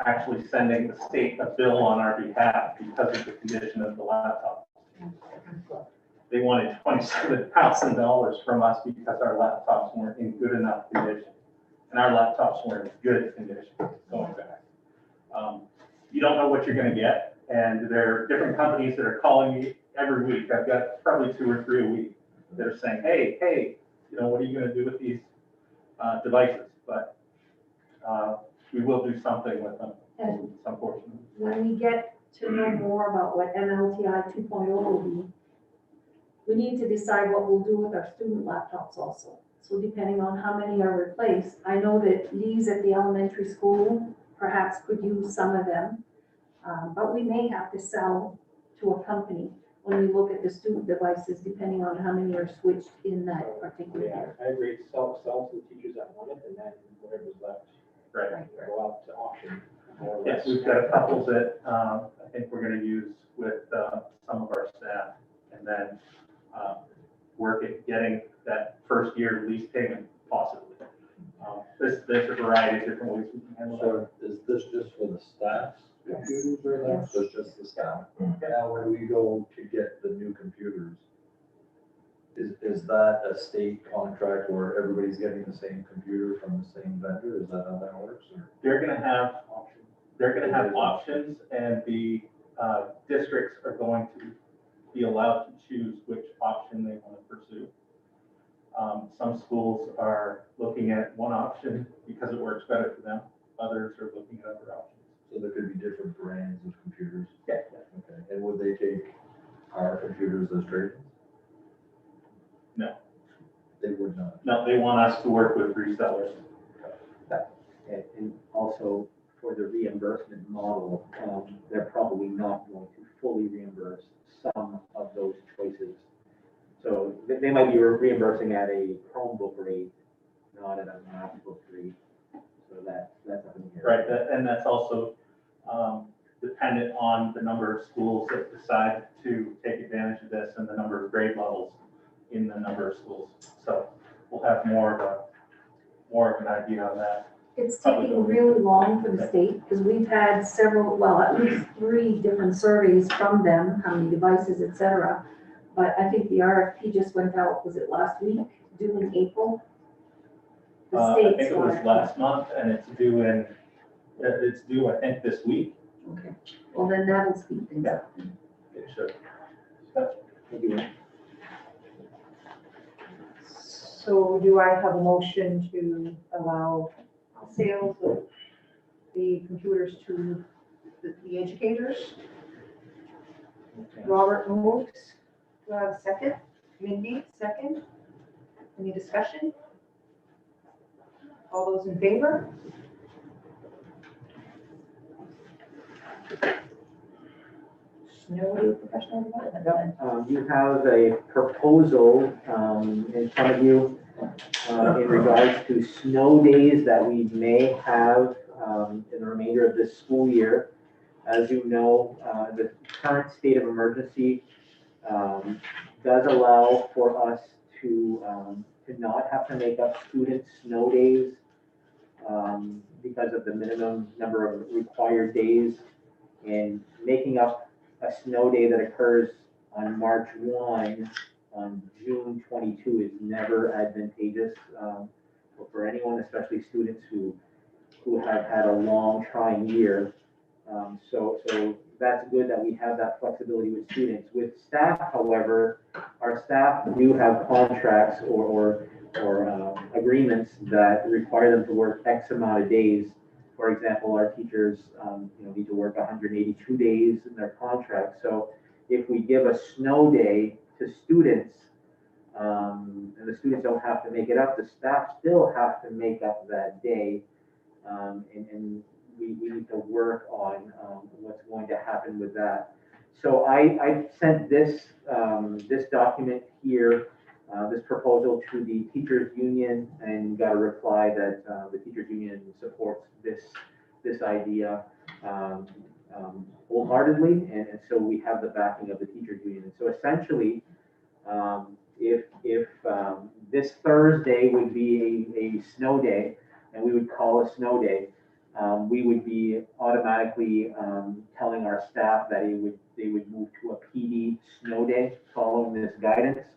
actually sending the state a bill on our behalf because of the condition of the laptop. They wanted $27,000 from us because our laptops weren't in good enough condition. And our laptops weren't in good condition going back. You don't know what you're going to get. And there are different companies that are calling me every week. I've got probably 2 or 3 a week that are saying, hey, what are you going to do with these devices? But we will do something with them, unfortunately. When we get to know more about what MLTI 2.0 will be, we need to decide what we'll do with our student laptops also. So depending on how many are replaced, I know that Lee's at the elementary school perhaps could use some of them, but we may have to sell to a company when we look at the student devices, depending on how many are switched in that particular year. I agree, sell to the teachers that want it, and then whatever's left, Right. go out to auction. more or Yes, less. we've got a couple that I think we're going to use with some of our staff, and then work at getting that first year lease payment possibly. There's a variety of different ways we can handle that. So is this just for the staff's computers or that? Yes. So it's just the staff? Now, when we go to get the new computers, is that a state contract where everybody's getting the same computer from the same vendor? Is that how that works? Or? They're going to have options, and the districts are going to be allowed to choose which option they want to pursue. Some schools are looking at one option because it works better for them. Others are looking at other options. So there could be different brands of computers? Yeah. Okay. And would they take our computers as trade? No. They would not. No, they want us to work with resellers. And also for the reimbursement model, they're probably not going to fully reimburse some of those choices. So they might be reimbursing at a Chromebook rate, not at a MacBook rate. So that's up in the air. Right, and that's also dependent on the number of schools that decide to take advantage of this and the number of grade levels in the number of schools. So we'll have more of an idea on that. It's taking really long for the state, because we've had several, well, at least 3 different surveys from them, how many devices, et cetera. But I think the RFP just went out, was it last week, due in April? The I state's think it was RFP. last month, and it's due, I think, this week. Okay, well, then that'll speed things up. It should. Thank you. So do I have a motion to allow sales of the computers to the educators? Robert moves. Do I have a second? Mindy, second? Any discussion? All those in favor? No professional development. You have a proposal in front of you in regards to snow days that we may have in the remainder of this school year. As you know, the current state of emergency does allow for us to not have to make up student snow days because of the minimum number of required days, and making up a snow day that occurs on March 1 on June 22 is never advantageous for anyone, especially students who have had a long trying year. So that's good that we have that flexibility with students. With staff, however, our staff do have contracts or agreements that require them to work X amount of days. For example, our teachers, need to work 182 days in their contract. So if we give a snow day to students, and the students don't have to make it up, the staff still have to make up that day. And we need to work on what's going to happen with that. So I sent this document here, this proposal to the teachers union, and got a reply that the teachers union supports this idea wholeheartedly, and so we have the backing of the teachers union. And so essentially, if this Thursday would be a snow day, and we would call a snow day, we would be automatically telling our staff that they would move to a PD snow day following this guidance.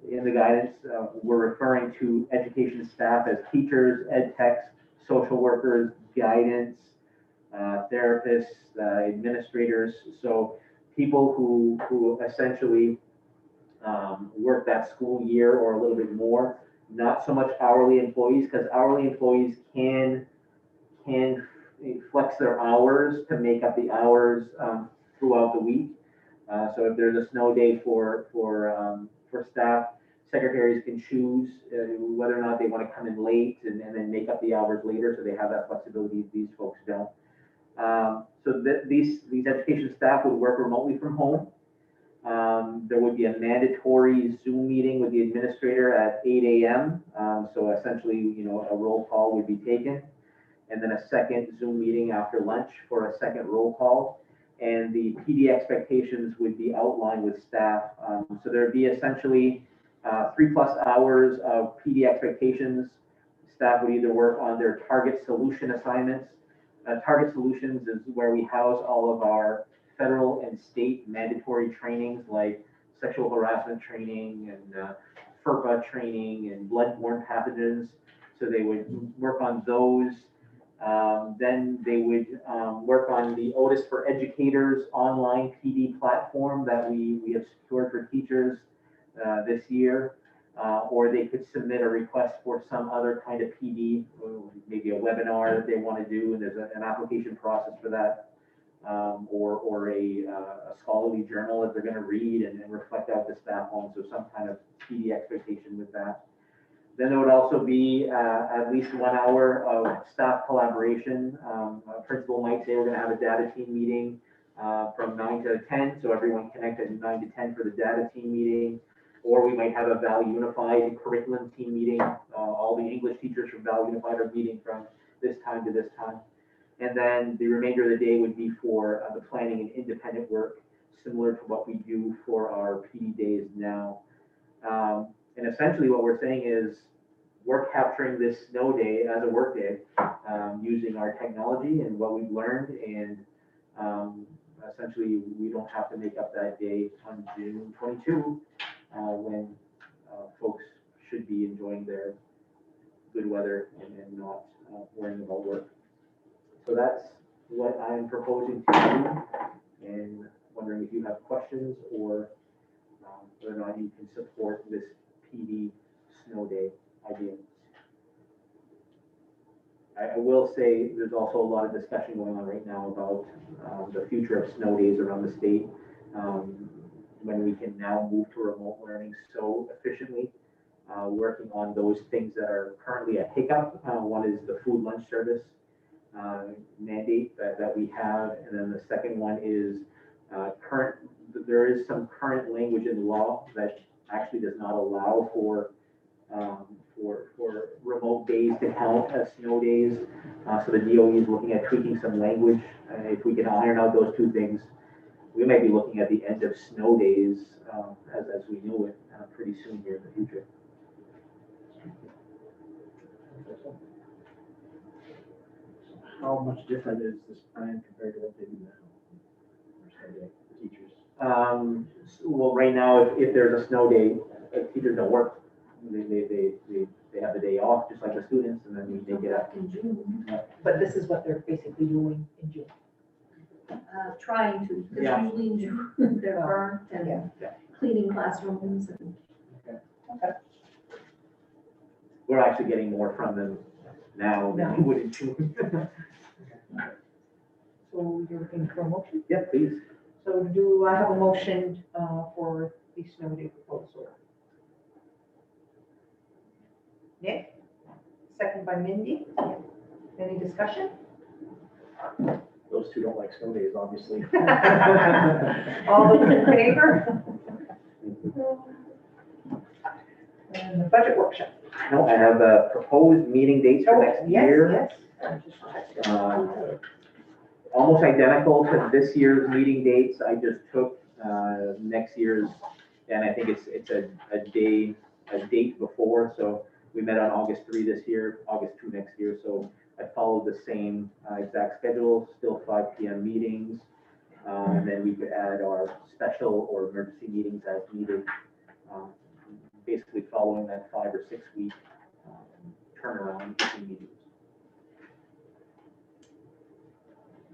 In the guidance, we're referring to education staff as teachers, ed techs, social workers, guidance, therapists, administrators. So people who essentially work that school year or a little bit more, not so much hourly employees, because hourly employees can flex their hours to make up the hours throughout the week. So if there's a snow day for staff, secretaries can choose whether or not they want to come in late and then make up the hours later, so they have that flexibility. These folks don't. So these education staff would work remotely from home. There would be a mandatory Zoom meeting with the administrator at 8 a.m. So essentially, a roll call would be taken, and then a second Zoom meeting after lunch for a second roll call. And the PD expectations would be outlined with staff. So there'd be essentially 3+ hours of PD expectations. Staff would either work on their target solution assignments. Target solutions is where we house all of our federal and state mandatory trainings like sexual harassment training and FERPA training and bloodborne pathogens. So they would work on those. Then they would work on the Otis for Educators online PD platform that we have secured for teachers this year. Or they could submit a request for some other kind of PD, maybe a webinar that they want to do, and there's an application process for that. or a scholarly journal that they're gonna read and reflect out the staff on, so some kind of PD expectation with that. Then there would also be at least 1 hour of staff collaboration. A principal might say we're gonna have a data team meeting from 9 to 10, so everyone connect at 9 to 10 for the data team meeting. Or we might have a Val Unified curriculum team meeting. All the English teachers from Val Unified are meeting from this time to this time. And then the remainder of the day would be for the planning and independent work, similar to what we do for our PD days now. And essentially what we're saying is we're capturing this snow day as a work day using our technology and what we've learned. And essentially we don't have to make up that day on June 22 when folks should be enjoying their good weather and not worrying about work. So that's what I'm proposing to you, and wondering if you have questions or whether or not you can support this PD snow day idea. I will say there's also a lot of discussion going on right now about the future of snow days around the state, when we can now move to remote learning so efficiently. Working on those things that are currently a hiccup. One is the food lunch service mandate that we have, and then the second one is there is some current language in law that actually does not allow for remote days to count as snow days. So the DOE is looking at tweaking some language. If we can iron out those two things, we might be looking at the end of snow days as we know it pretty soon here in the future. How much different is this plan compared to what they do now? The teachers? Well, right now, if there's a snow day, teachers don't work. They have the day off, just like the students, and then they get up. In June, But this is what they're basically doing in June. trying to, because Yeah. usually in June, they're burnt and cleaning classrooms and. We're actually getting more from them now than we would in June. So you're looking for a motion? Yeah, please. So do I have a motion for the snow day proposal? Nick? Second by Mindy. Any discussion? Those two don't like snow days, obviously. All those in favor? And the budget workshop. No, I have proposed meeting dates for next year. Yes. Almost identical to this year's meeting dates. I just took next year's, and I think it's a date before. So we met on August 3 this year, August 2 next year. So I followed the same exact schedule, still 5 p.m. meetings. And then we could add our special or emergency meetings as needed. Basically following that 5 or 6 week turnaround between meetings.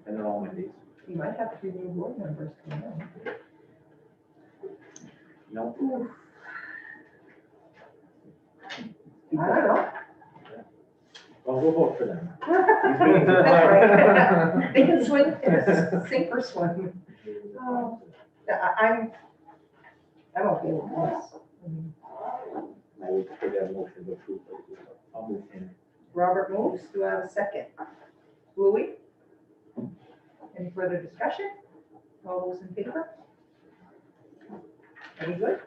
And they're all Mondays. You might have 3 new board members coming in. No. I don't know. Well, we'll vote for them. That's right. They can swing, sink or swim. I'm okay with this. I would prefer to have a motion to approve. I'll move in. Robert moves, do I have a second? Louis? Any further discussion? All those in favor? Very good.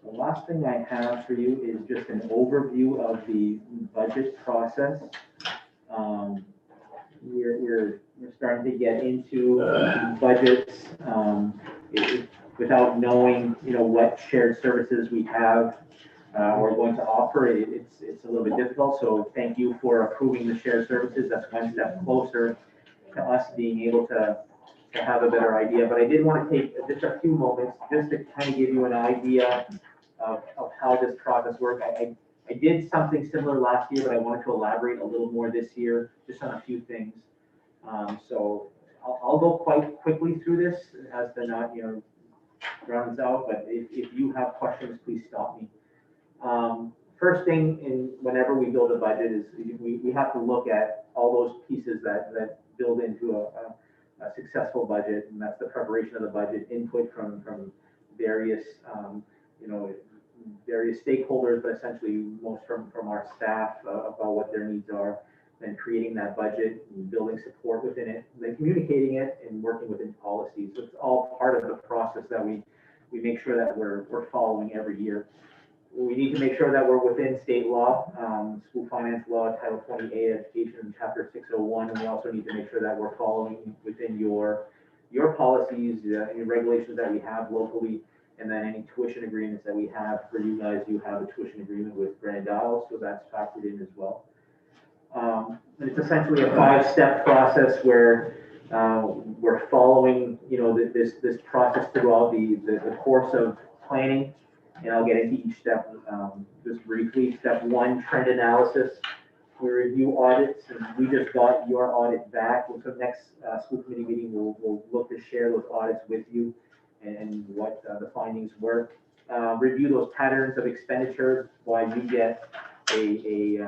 The last thing I have for you is just an overview of the budget process. We're starting to get into budgets without knowing, what shared services we have or going to offer. It's a little bit difficult. So thank you for approving the shared services. That's one step closer to us being able to have a better idea. But I did want to take just a few moments just to kind of give you an idea of how this process works. I did something similar last year, but I wanted to elaborate a little more this year, just on a few things. So I'll go quite quickly through this as to not, runs out, but if you have questions, please stop me. first thing whenever we build a budget is we have to look at all those pieces that build into a successful budget, and that's the preparation of the budget, input from various, various stakeholders, but essentially most from our staff about what their needs are, then creating that budget and building support within it, then communicating it and working within policies. So it's all part of the process that we make sure that we're following every year. We need to make sure that we're within state law, school finance law, Title 28, education, Chapter 601, and we also need to make sure that we're following within your policies, any regulations that we have locally, and then any tuition agreements that we have for you guys. You have a tuition agreement with Grand Isle, so that's factored in as well. And it's essentially a 5-step process where we're following, this process throughout the course of planning. And I'll get into each step just briefly. Step 1, trend analysis. We review audits, and we just got your audit back. So next school committee meeting, we'll look to share those audits with you and what the findings were. Review those patterns of expenditures while you get a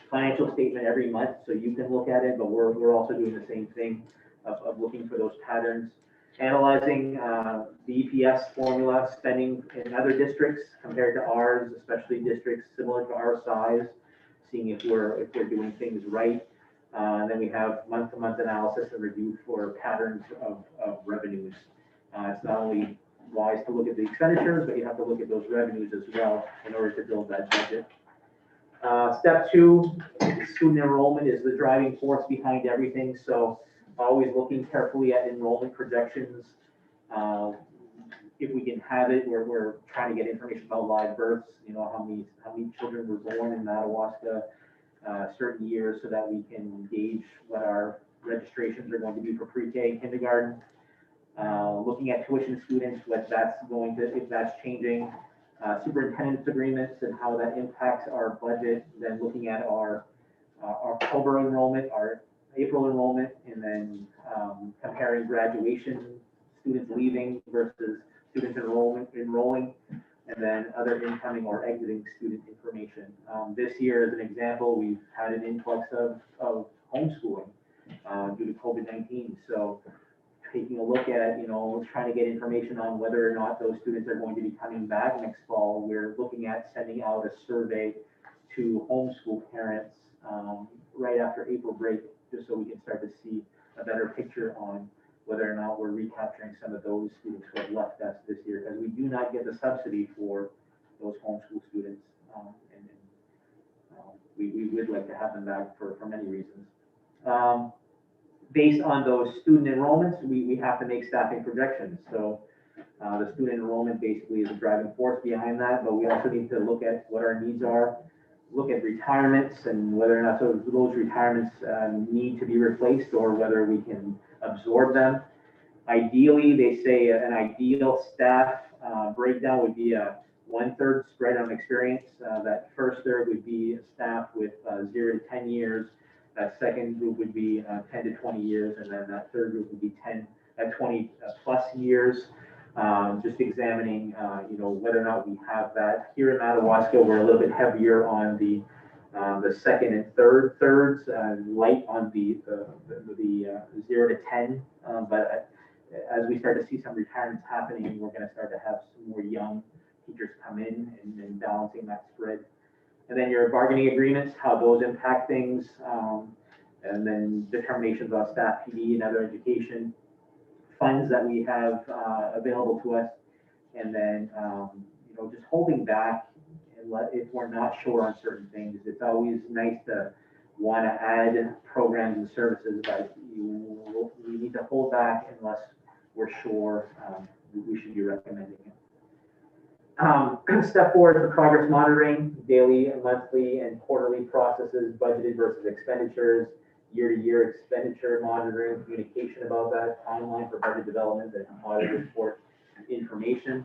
financial statement every month, so you can look at it, but we're also doing the same thing of looking for those patterns. Analyzing the EPS formula, spending in other districts compared to ours, especially districts similar to our size, seeing if we're doing things right. Then we have month-to-month analysis and review for patterns of revenues. It's not only wise to look at the expenditures, but you have to look at those revenues as well in order to build that budget. Step 2, student enrollment is the driving force behind everything. So always looking carefully at enrollment projections. If we can have it, we're trying to get information about live births, how many children were born in Madawaska certain years, so that we can gauge what our registrations are going to be for pre-K and kindergarten. Looking at tuition students, if that's changing. Superintendent's agreements and how that impacts our budget. Then looking at our October enrollment, our April enrollment, and then comparing graduation students leaving versus students enrolling, and then other incoming or exiting student information. This year, as an example, we've had an influx of homeschooling due to COVID-19. So taking a look at, trying to get information on whether or not those students are going to be coming back next fall. We're looking at sending out a survey to homeschool parents right after April break, just so we can start to see a better picture on whether or not we're recapturing some of those students who have left us this year, because we do not get the subsidy for those homeschool students. We would like to have them back for many reasons. Based on those student enrollments, we have to make staffing projections. So the student enrollment basically is a driving force behind that, but we also need to look at what our needs are, look at retirements and whether or not those retirements need to be replaced or whether we can absorb them. Ideally, they say an ideal staff breakdown would be a 1/3 spread on experience. That first third would be staff with 0 to 10 years. That second group would be 10 to 20 years, and then that third group would be 20 plus years. Just examining, whether or not we have that. Here in Madawaska, we're a little bit heavier on the second and third thirds, light on the 0 to 10. But as we start to see some retirements happening, we're going to start to have some more young teachers come in and balancing that spread. And then your bargaining agreements, how those impact things, and then determinations on staff PD and other education funds that we have available to us, and then just holding back and if we're not sure on certain things. It's always nice to want to add programs and services, but we need to hold back unless we're sure we should be recommending it. Step 4 is the progress monitoring, daily, monthly, and quarterly processes, budgeted versus expenditures, year-to-year expenditure monitoring, communication about that, timeline for budget development, and audit report information.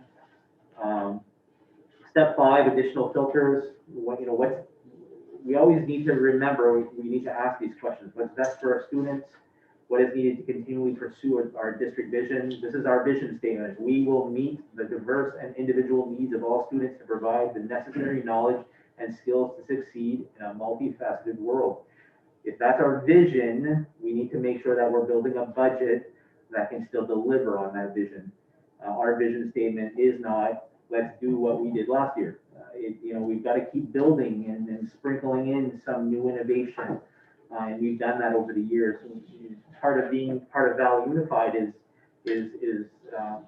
Step 5, additional filters. We always need to remember, we need to ask these questions. What's best for our students? What is needed to continually pursue our district vision? This is our vision statement. We will meet the diverse and individual needs of all students to provide the necessary knowledge and skills to succeed in a multifaceted world. If that's our vision, we need to make sure that we're building a budget that can still deliver on that vision. Our vision statement is not, let's do what we did last year. We've got to keep building and sprinkling in some new innovation. And we've done that over the years. Part of Valley Unified is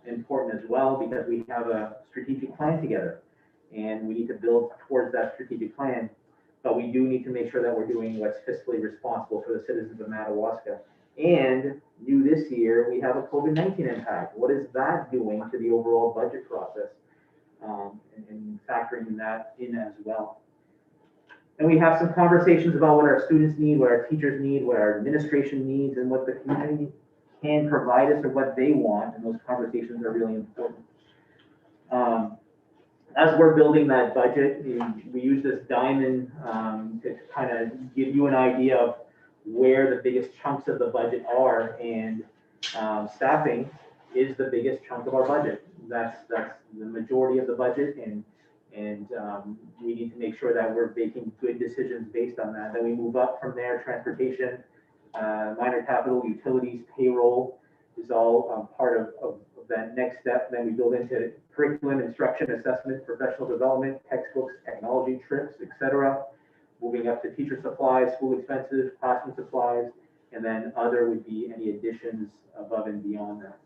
important as well, because we have a strategic plan together and we need to build towards that strategic plan. But we do need to make sure that we're doing what's fiscally responsible for the citizens of Madawaska. And new this year, we have a COVID-19 impact. What is that doing to the overall budget process? And factoring that in as well. And we have some conversations about what our students need, what our teachers need, what our administration needs, and what the community can provide us or what they want. And those conversations are really important. As we're building that budget, we use this diamond to kind of give you an idea of where the biggest chunks of the budget are, and staffing is the biggest chunk of our budget. That's the majority of the budget, and we need to make sure that we're making good decisions based on that. Then we move up from there: transportation, minor capital, utilities, payroll is all part of that next step. Then we build into curriculum, instruction, assessment, professional development, textbooks, technology, trips, etc. Moving up to teacher supplies, school expenses, classroom supplies, and then other would be any additions above and beyond that.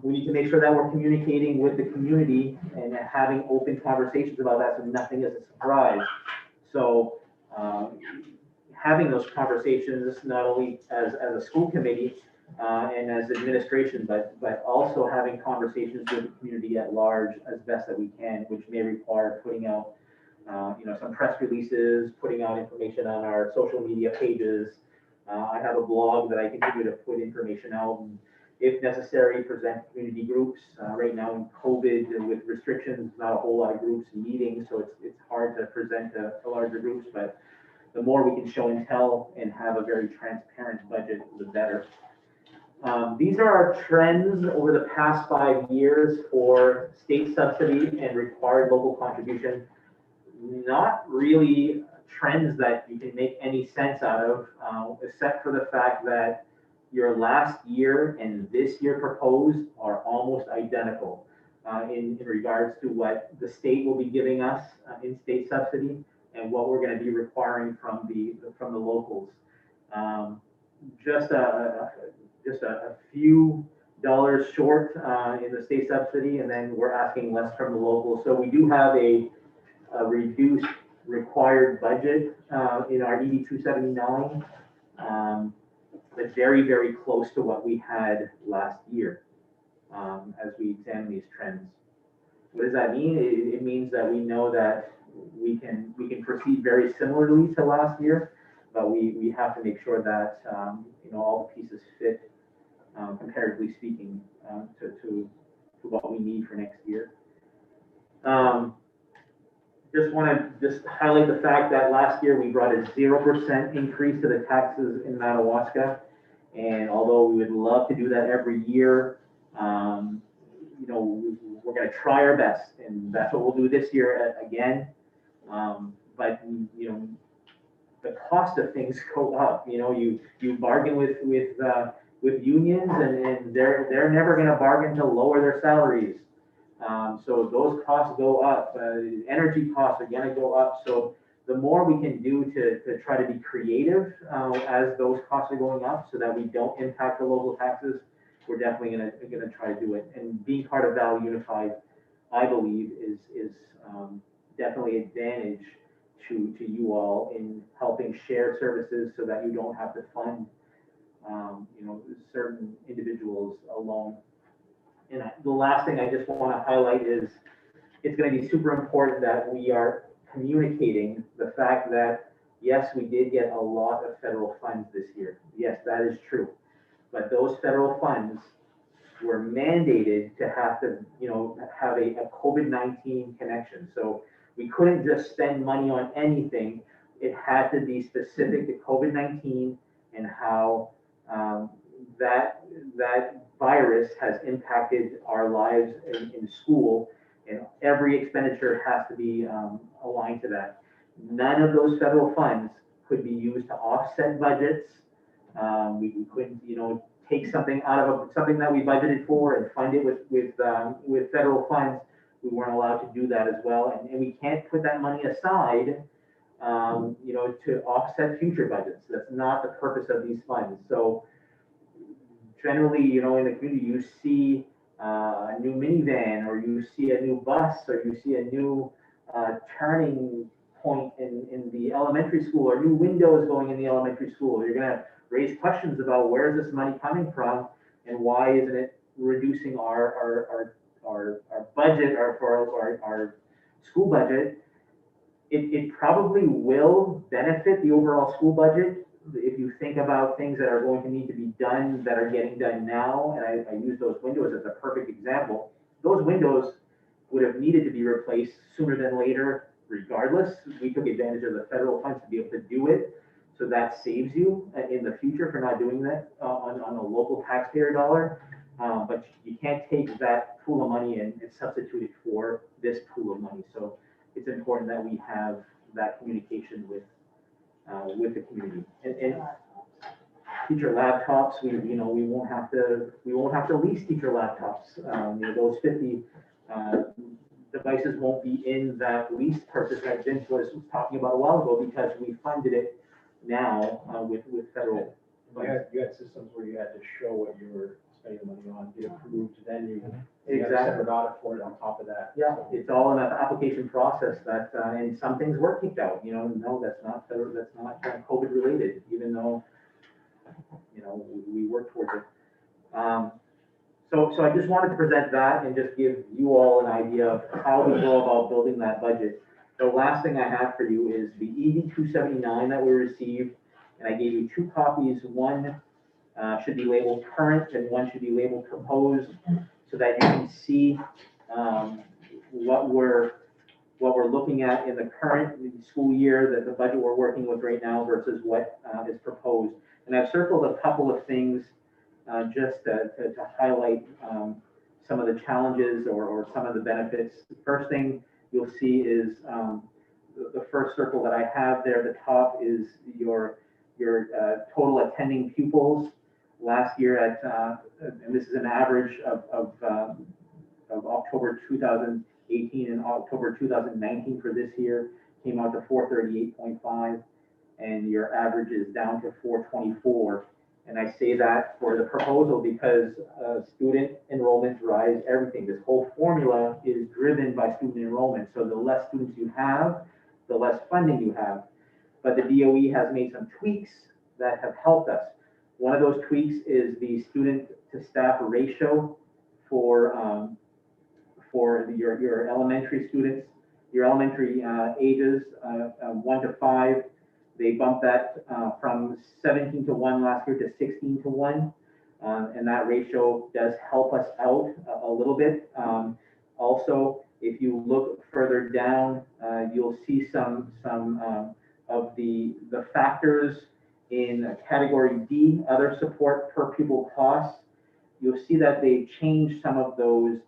We need to make sure that we're communicating with the community and having open conversations about that, so nothing is a surprise. So having those conversations not only as a school committee and as administration, but also having conversations with the community at large as best that we can, which may require putting out some press releases, putting out information on our social media pages. I have a blog that I continue to put information out, and if necessary, present community groups. Right now in COVID with restrictions, not a whole lot of groups meeting, so it's hard to present to larger groups, but the more we can show and tell and have a very transparent budget, the better. These are our trends over the past 5 years for state subsidy and required local contribution. Not really trends that you can make any sense out of, except for the fact that your last year and this year proposed are almost identical in regards to what the state will be giving us in state subsidy and what we're going to be requiring from the locals. Just a few dollars short in the state subsidy, and then we're asking less from the locals. So we do have a reduced required budget in our ED 279, but very, very close to what we had last year as we examine these trends. What does that mean? It means that we know that we can proceed very similarly to last year, but we have to make sure that all the pieces fit, comparatively speaking, to what we need for next year. Just want to highlight the fact that last year we brought a 0% increase to the taxes in Madawaska, and although we would love to do that every year, we're going to try our best, and that's what we'll do this year again. But the cost of things go up. You bargain with unions, and they're never going to bargain to lower their salaries. So those costs go up. Energy costs are going to go up. So the more we can do to try to be creative as those costs are going up, so that we don't impact the local taxes, we're definitely going to try to do it. And being part of Valley Unified, I believe, is definitely an advantage to you all in helping share services, so that you don't have to fund certain individuals alone. And the last thing I just want to highlight is it's going to be super important that we are communicating the fact that, yes, we did get a lot of federal funds this year. Yes, that is true. But those federal funds were mandated to have a COVID-19 connection. So we couldn't just spend money on anything. It had to be specific to COVID-19 and how that virus has impacted our lives in school, and every expenditure has to be aligned to that. None of those federal funds could be used to offset budgets. We couldn't, take something out of something that we budgeted for and fund it with federal funds. We weren't allowed to do that as well, and we can't put that money aside, to offset future budgets. That's not the purpose of these funds. So generally, in the community, you see a new minivan, or you see a new bus, or you see a new turning point in the elementary school, or new windows going in the elementary school. You're gonna raise questions about where is this money coming from, and why isn't it reducing our budget, or for our school budget. It probably will benefit the overall school budget if you think about things that are going to need to be done, that are getting done now. And I use those windows as a perfect example. Those windows would have needed to be replaced sooner than later regardless. We took advantage of the federal funds to be able to do it. So that saves you in the future for not doing that on a local taxpayer dollar. But you can't take that pool of money and substitute it for this pool of money. So it's important that we have that communication with the community. And teacher laptops, we won't have to lease teacher laptops. Those 50 devices won't be in that lease purchase that Vince was talking about a while ago, because we funded it now with federal funds. You had systems where you had to show what you were spending the money on, get approved, then you had a Exactly. separate audit for it on top of that. Yeah, it's all in an application process that, and some things were kicked out, no, that's not COVID related, even though, we worked towards it. So I just wanted to present that and just give you all an idea of how we go about building that budget. The last thing I have for you is the ED 279 that we received, and I gave you 2 copies. One should be labeled current, and one should be labeled proposed, so that you can see what we're looking at in the current school year, that the budget we're working with right now versus what is proposed. And I've circled a couple of things just to highlight some of the challenges or some of the benefits. The first thing you'll see is the first circle that I have there at the top is your total attending pupils. Last year and this is an average of October 2018 and October 2019 for this year, came out to 438.5, and your average is down to 424. And I say that for the proposal because student enrollment drives everything. This whole formula is driven by student enrollment. So the less students you have, the less funding you have. But the DOE has made some tweaks that have helped us. One of those tweaks is the student to staff ratio for your elementary students, your elementary ages 1 to 5. They bumped that from 17 to 1 last year to 16 to 1. And that ratio does help us out a little bit. Also, if you look further down, you'll see some of the factors in category D, other support per pupil costs. You'll see that they've changed some of those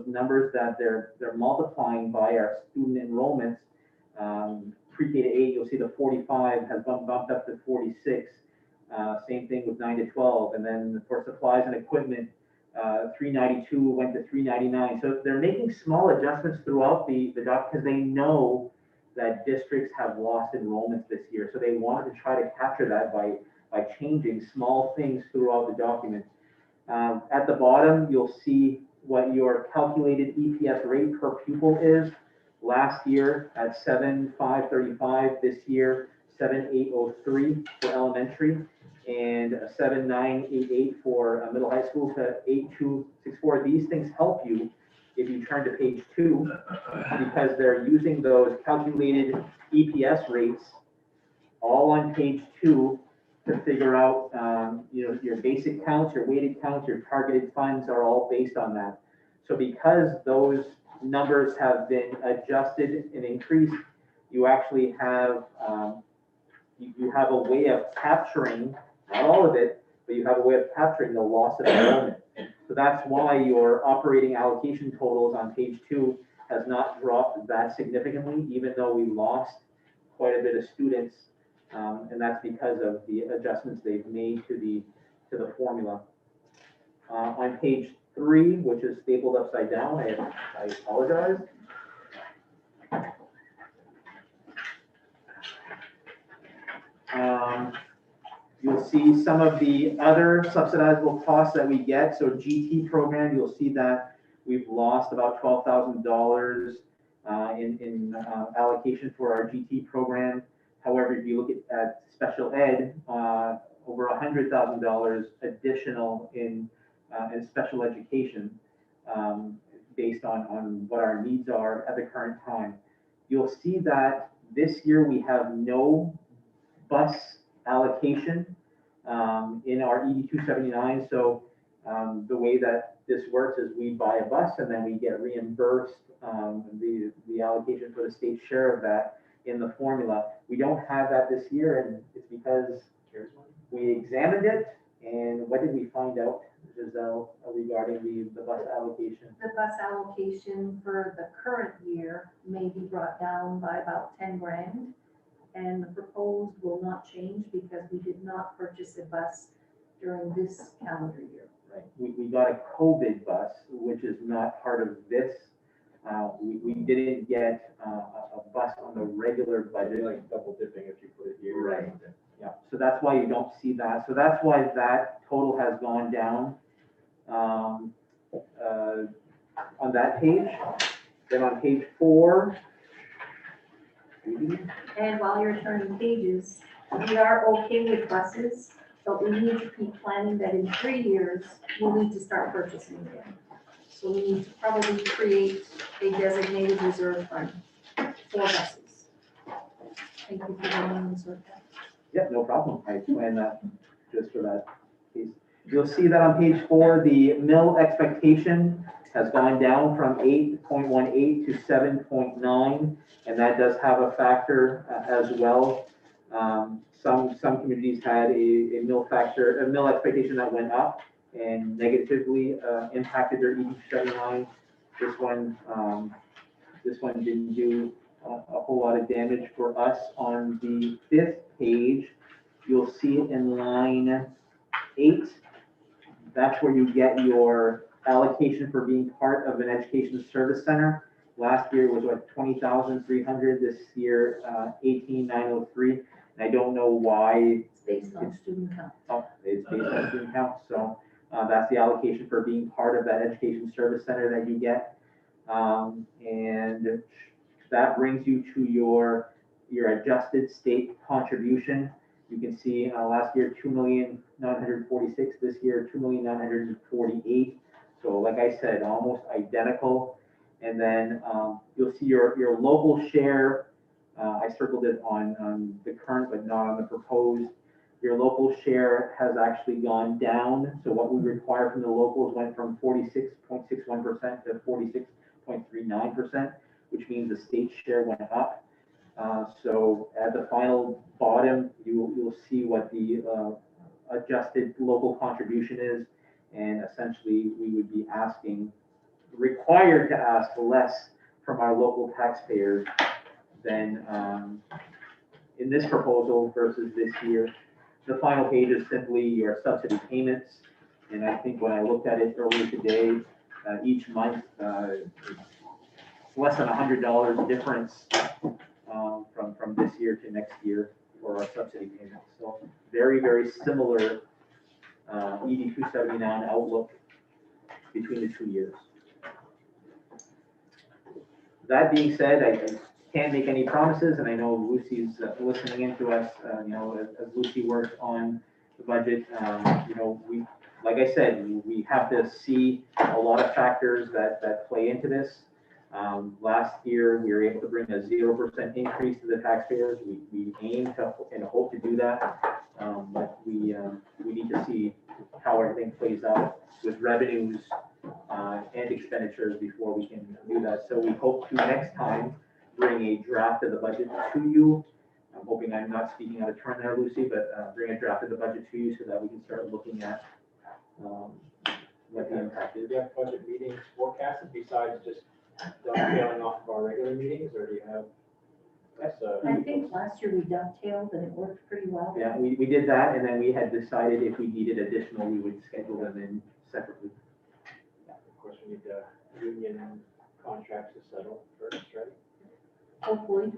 numbers that they're multiplying by our student enrollments. Pre-K to 8, you'll see the 45 has bumped up to 46. Same thing with 9 to 12. And then for supplies and equipment, 392 went to 399. So they're making small adjustments throughout the doc because they know that districts have lost enrollments this year. So they wanted to try to capture that by changing small things throughout the document. At the bottom, you'll see what your calculated EPS rate per pupil is. Last year at 7,535, this year 7,803 for elementary, and 7,988 for middle high school to 8,264. These things help you if you turn to page 2, because they're using those calculated EPS rates all on page 2 to figure out, your basic counts, your weighted counts, your targeted funds are all based on that. So because those numbers have been adjusted and increased, you actually have you have a way of capturing, not all of it, but you have a way of capturing the loss of enrollment. So So that's why your operating allocation totals on page 2 has not dropped that significantly, even though we lost quite a bit of students. And that's because of the adjustments they've made to the formula. On page 3, which is stapled upside down, I apologize. You'll see some of the other subsidizable costs that we get. So GT program, you'll see that we've lost about $12,000 in allocation for our GT program. However, if you look at special ed, over $100,000 additional in special education based on what our needs are at the current time. You'll see that this year we have no bus allocation in our ED 279. So the way that this works is we buy a bus and then we get reimbursed the allocation for the state share of that in the formula. We don't have that this year, and it's because we examined it. And what did we find out, Giselle, regarding the bus allocation? The bus allocation for the current year may be brought down by about 10 grand. And the proposed will not change because we did not purchase a bus during this calendar year. Right. We got a COVID bus, which is not part of this. We didn't get a bus on the regular budget. Like double dipping if you put it here. Right. Yeah, so that's why you don't see that. So that's why that total has gone down on that page. Then on page 4. And while you're turning pages, we are okay with buses, but we need to keep planning that in 3 years, we'll need to start purchasing again. So we need to probably create a designated reserve fund for buses. Thank you for going this with that. Yeah, no problem. I planned that just for that piece. You'll see that on page 4, the mill expectation has gone down from 8.18 to 7.9, and that does have a factor as well. Some communities had a mill expectation that went up and negatively impacted their ED 79. This one didn't do a whole lot of damage for us. On the 5th page, you'll see it in line 8. That's where you get your allocation for being part of an education service center. Last year was what, 20,300. This year, 18,903. And I don't know why. It's based on student count. Oh, it's based on student count. So that's the allocation for being part of that education service center that you get. And that brings you to your adjusted state contribution. You can see last year, 2,946,000. This year, 2,948,000. So like I said, almost identical. And then you'll see your local share. I circled it on the current, but not on the proposed. Your local share has actually gone down. So what we require from the locals went from 46.61% to 46.39%, which means the state share went up. So at the final bottom, you'll see what the adjusted local contribution is. And essentially, we would be required to ask less from our local taxpayers than in this proposal versus this year. The final page is simply your subsidy payments. And I think when I looked at it earlier today, each month, it's less than $100 difference from this year to next year for our subsidy payments. So very, very similar ED 279 outlook between the 2 years. That being said, I can't make any promises, and I know Lucy's listening in to us. As Lucy works on the budget, like I said, we have to see a lot of factors that play into this. Last year, we were able to bring a 0% increase to the taxpayers. We aim to and hope to do that, but we need to see how everything plays out with revenues and expenditures before we can do that. So we hope to next time bring a draft of the budget to you. I'm hoping I'm not speaking out of turn there, Lucy, but bring a draft of the budget to you so that we can start looking at what the impact Do is. you have budget meetings forecasted besides just dovetailing off of our regular meetings, or do you have, that's I think last year we dovetailed and it worked pretty well. Yeah, we did that, and then we had decided if we needed additional, we would schedule them in separately. of course, we need union contracts to settle first, right? Hopefully.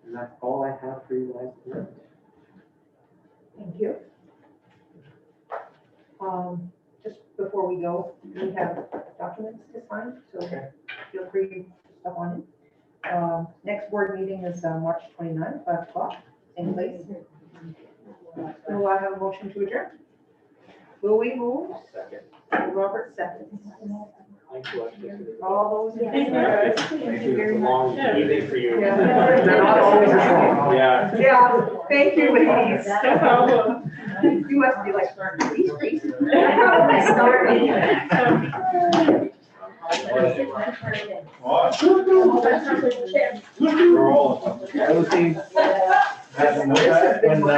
And that's all I have for you guys tonight. Thank you. Just before we go, we have documents to sign, so Okay. feel free to step on in. Next board meeting is March 29th, 5 o'clock, same place. Will I have a motion to adjourn? Louis moves, Second. Robert seconds. Thanks, Alexis. All those in Thank you, favor? guys. Thank you. It's a long Yeah. evening for you. Yeah. They're not always as long. Yeah. Yeah, thank you, ladies. No problem. You must be like, these crazy. We're all. Those things. When,